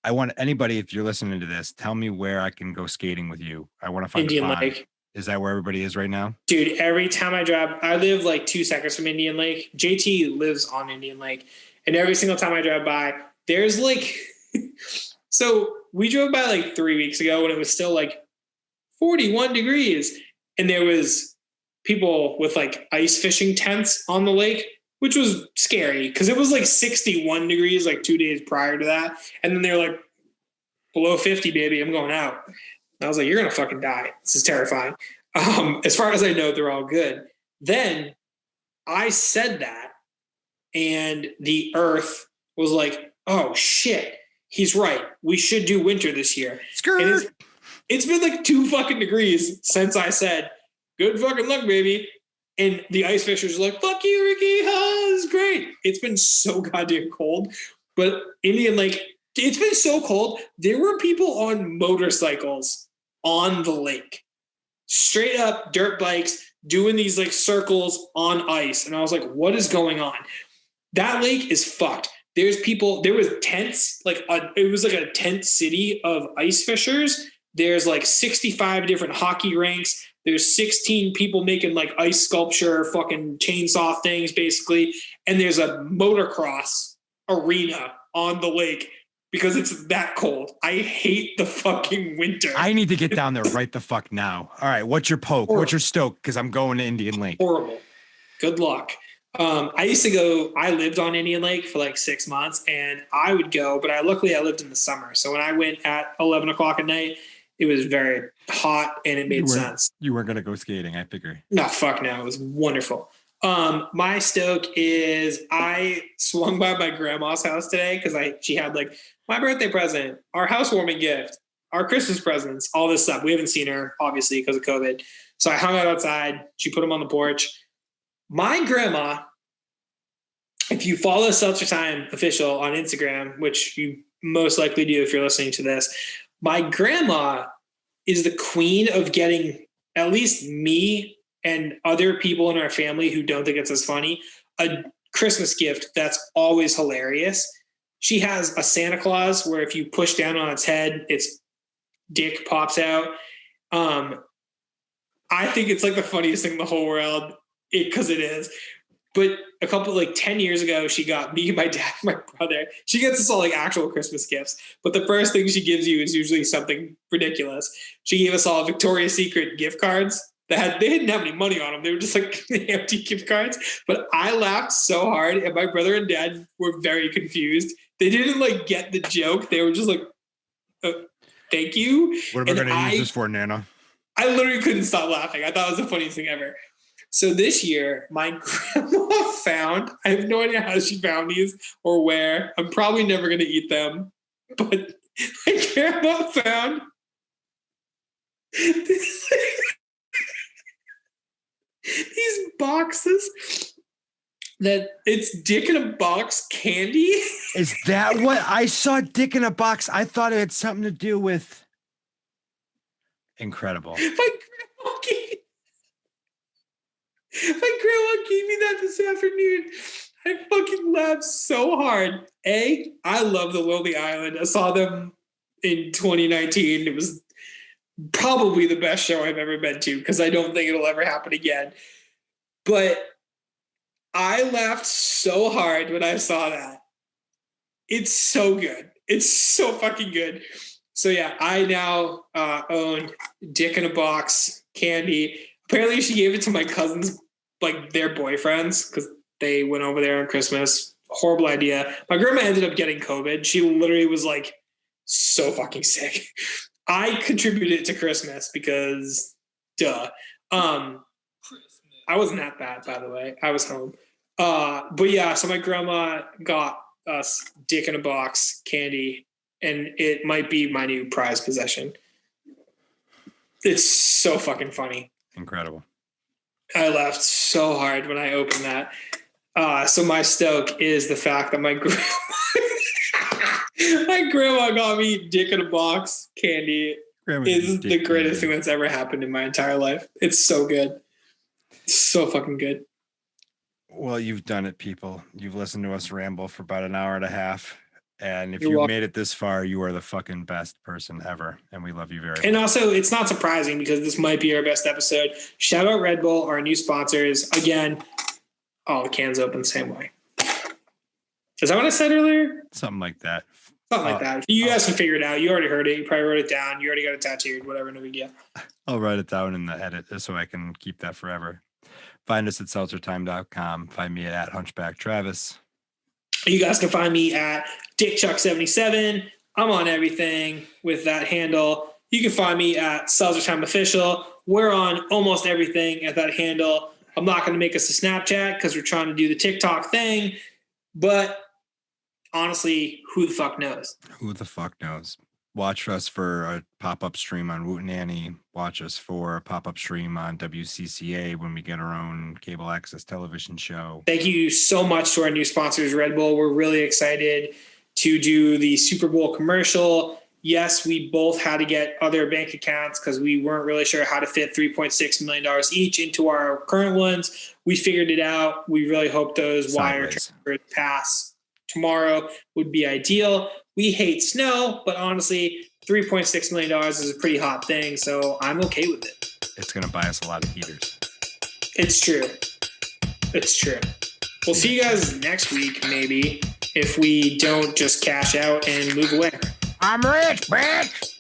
I want anybody, if you're listening to this, tell me where I can go skating with you. I want to find Indian a pond. Lake. Is that where everybody is right now? Dude, every time I live like 2 seconds from Indian Lake. JT lives on Indian Lake. And every single time I drive by, there's like, so we drove by like 3 weeks ago when it was still like 41 degrees. And there was people with like ice fishing tents on the lake, which was scary because it was like 61 degrees like 2 days prior to that. And then they're like, below 50, baby, I'm going out. And I was like, you're going to fucking die. This is terrifying. As far as I know, they're all good. Then I said that, and the earth was like, oh, shit, he's right. We should do winter this year. Skirt. And it's been like 2 fucking degrees since I said, good fucking luck, baby. And the ice fishers are like, fuck you, Ricky. It's great. It's been so goddamn cold. But Indian Lake, it's been so cold. There were people on motorcycles on the lake, straight up dirt bikes, doing these like circles on ice. And I was like, what is going on? That lake is fucked. There was tents, it was like a tent city of ice fishers. There's like 65 different hockey rinks. There's 16 people making like ice sculpture, fucking chainsaw things, basically. And there's a motocross arena on the lake because it's that cold. I hate the fucking winter. I need to get down there right the fuck now. All right, what's your poke? Horrible. What's your stoke? Because I'm going to Indian Lake. Horrible. Good luck. I lived on Indian Lake for like 6 months, and I would go, but luckily I lived in the summer. So when I went at 11 o'clock at night, it was very hot and it made sense. You weren't going to go skating, I figure. No, fuck no. It was wonderful. My stoke is I swung by my grandma's house today because she had like my birthday present, our housewarming gift, our Christmas presents, all this stuff. We haven't seen her, obviously, because of COVID. So I hung out outside. She put them on the porch. My grandma, if you follow Seltzer Time official on Instagram, which you most likely do if you're listening to this, my grandma is the queen of getting at least me and other people in our family who don't think it's as funny a Christmas gift that's always hilarious. She has a Santa Claus where if you push down on its head, its dick pops out. I think it's like the funniest thing in the whole world because it is. But a couple, like 10 years ago, she got me, my dad, my brother. She gets us all like actual Christmas gifts. But the first thing she gives you is usually something ridiculous. She gave us all Victoria's Secret gift cards they didn't have any money on them. They were just like empty gift cards. But I laughed so hard, and my brother and dad were very confused. They didn't like get the joke. They were just like, thank you. What am I going to use this for, Nana? I literally couldn't stop laughing. I thought it was the funniest thing ever. So this year, my grandma found, I have no idea how she found these or where. I'm probably never going to eat them. But my grandma found these boxes that it's Dick in a Box candy. Is that what I saw? Dick in a Box. I thought it had something to do with. Incredible. My grandma gave me that this afternoon. I fucking laughed so hard. I love the Lonely Island. I saw them in 2019. It was probably the best show I've ever been to because I don't think it'll ever happen again. But I laughed so hard when I saw that. It's so good. It's so fucking good. So yeah, I now own Dick in a Box candy. Apparently she gave it to my cousins, like their boyfriends, because they went over there on Christmas. Horrible idea. My grandma ended up getting COVID. She literally was like so fucking sick. I contributed to Christmas because duh. I wasn't that bad, by the way. I was home. But yeah, so my grandma got us Dick in a Box candy, and it might be my new prized possession. It's so fucking funny. Incredible. I laughed so hard when I opened that. So my stoke is the fact that my grandma got me Dick in a Box candy. Is the greatest thing that's ever happened in my entire life. It's so good. It's so fucking good. Well, you've done it, people. You've listened to us ramble for about an hour and a half. And if You're you welcome. made it this far, you are the fucking best person ever. And we love you very much. And also, it's not surprising because this might be our best episode. Shout out Red Bull, our new sponsors. Again, all the cans open the same way. Is that what I said earlier? Something like that. Something like that. You guys can figure it out. You already heard it. You probably wrote it down. You already got it tattooed. Whatever, no big deal. I'll write it down in the edit so I can keep that forever. Find us at SeltzerTime.com. Find me at Hunchback Travis. You guys can find me at DickChuck77. I'm on everything with that handle. You can find me at Seltzer Time Official. We're on almost everything at that handle. I'm not going to make us a Snapchat because we're trying to do the TikTok thing. But honestly, who the fuck knows? Who the fuck knows? Watch us for a pop-up stream on Woot Nanny. Watch us for a pop-up stream on WCCA when we get our own cable access television show. Thank you so much to our new sponsors, Red Bull. We're really excited to do the Super Bowl commercial. Yes, we both had to get other bank accounts because we weren't really sure how to fit $3.6 million each into our current ones. We figured it out. We really hope those wire transfers pass tomorrow would be ideal. We hate snow, but honestly, $3.6 million is a pretty hot thing, so I'm okay with it. It's going to buy us a lot of heaters. It's true. It's true. We'll see you guys next week, maybe, if we don't just cash out and move away. I'm rich, bitch!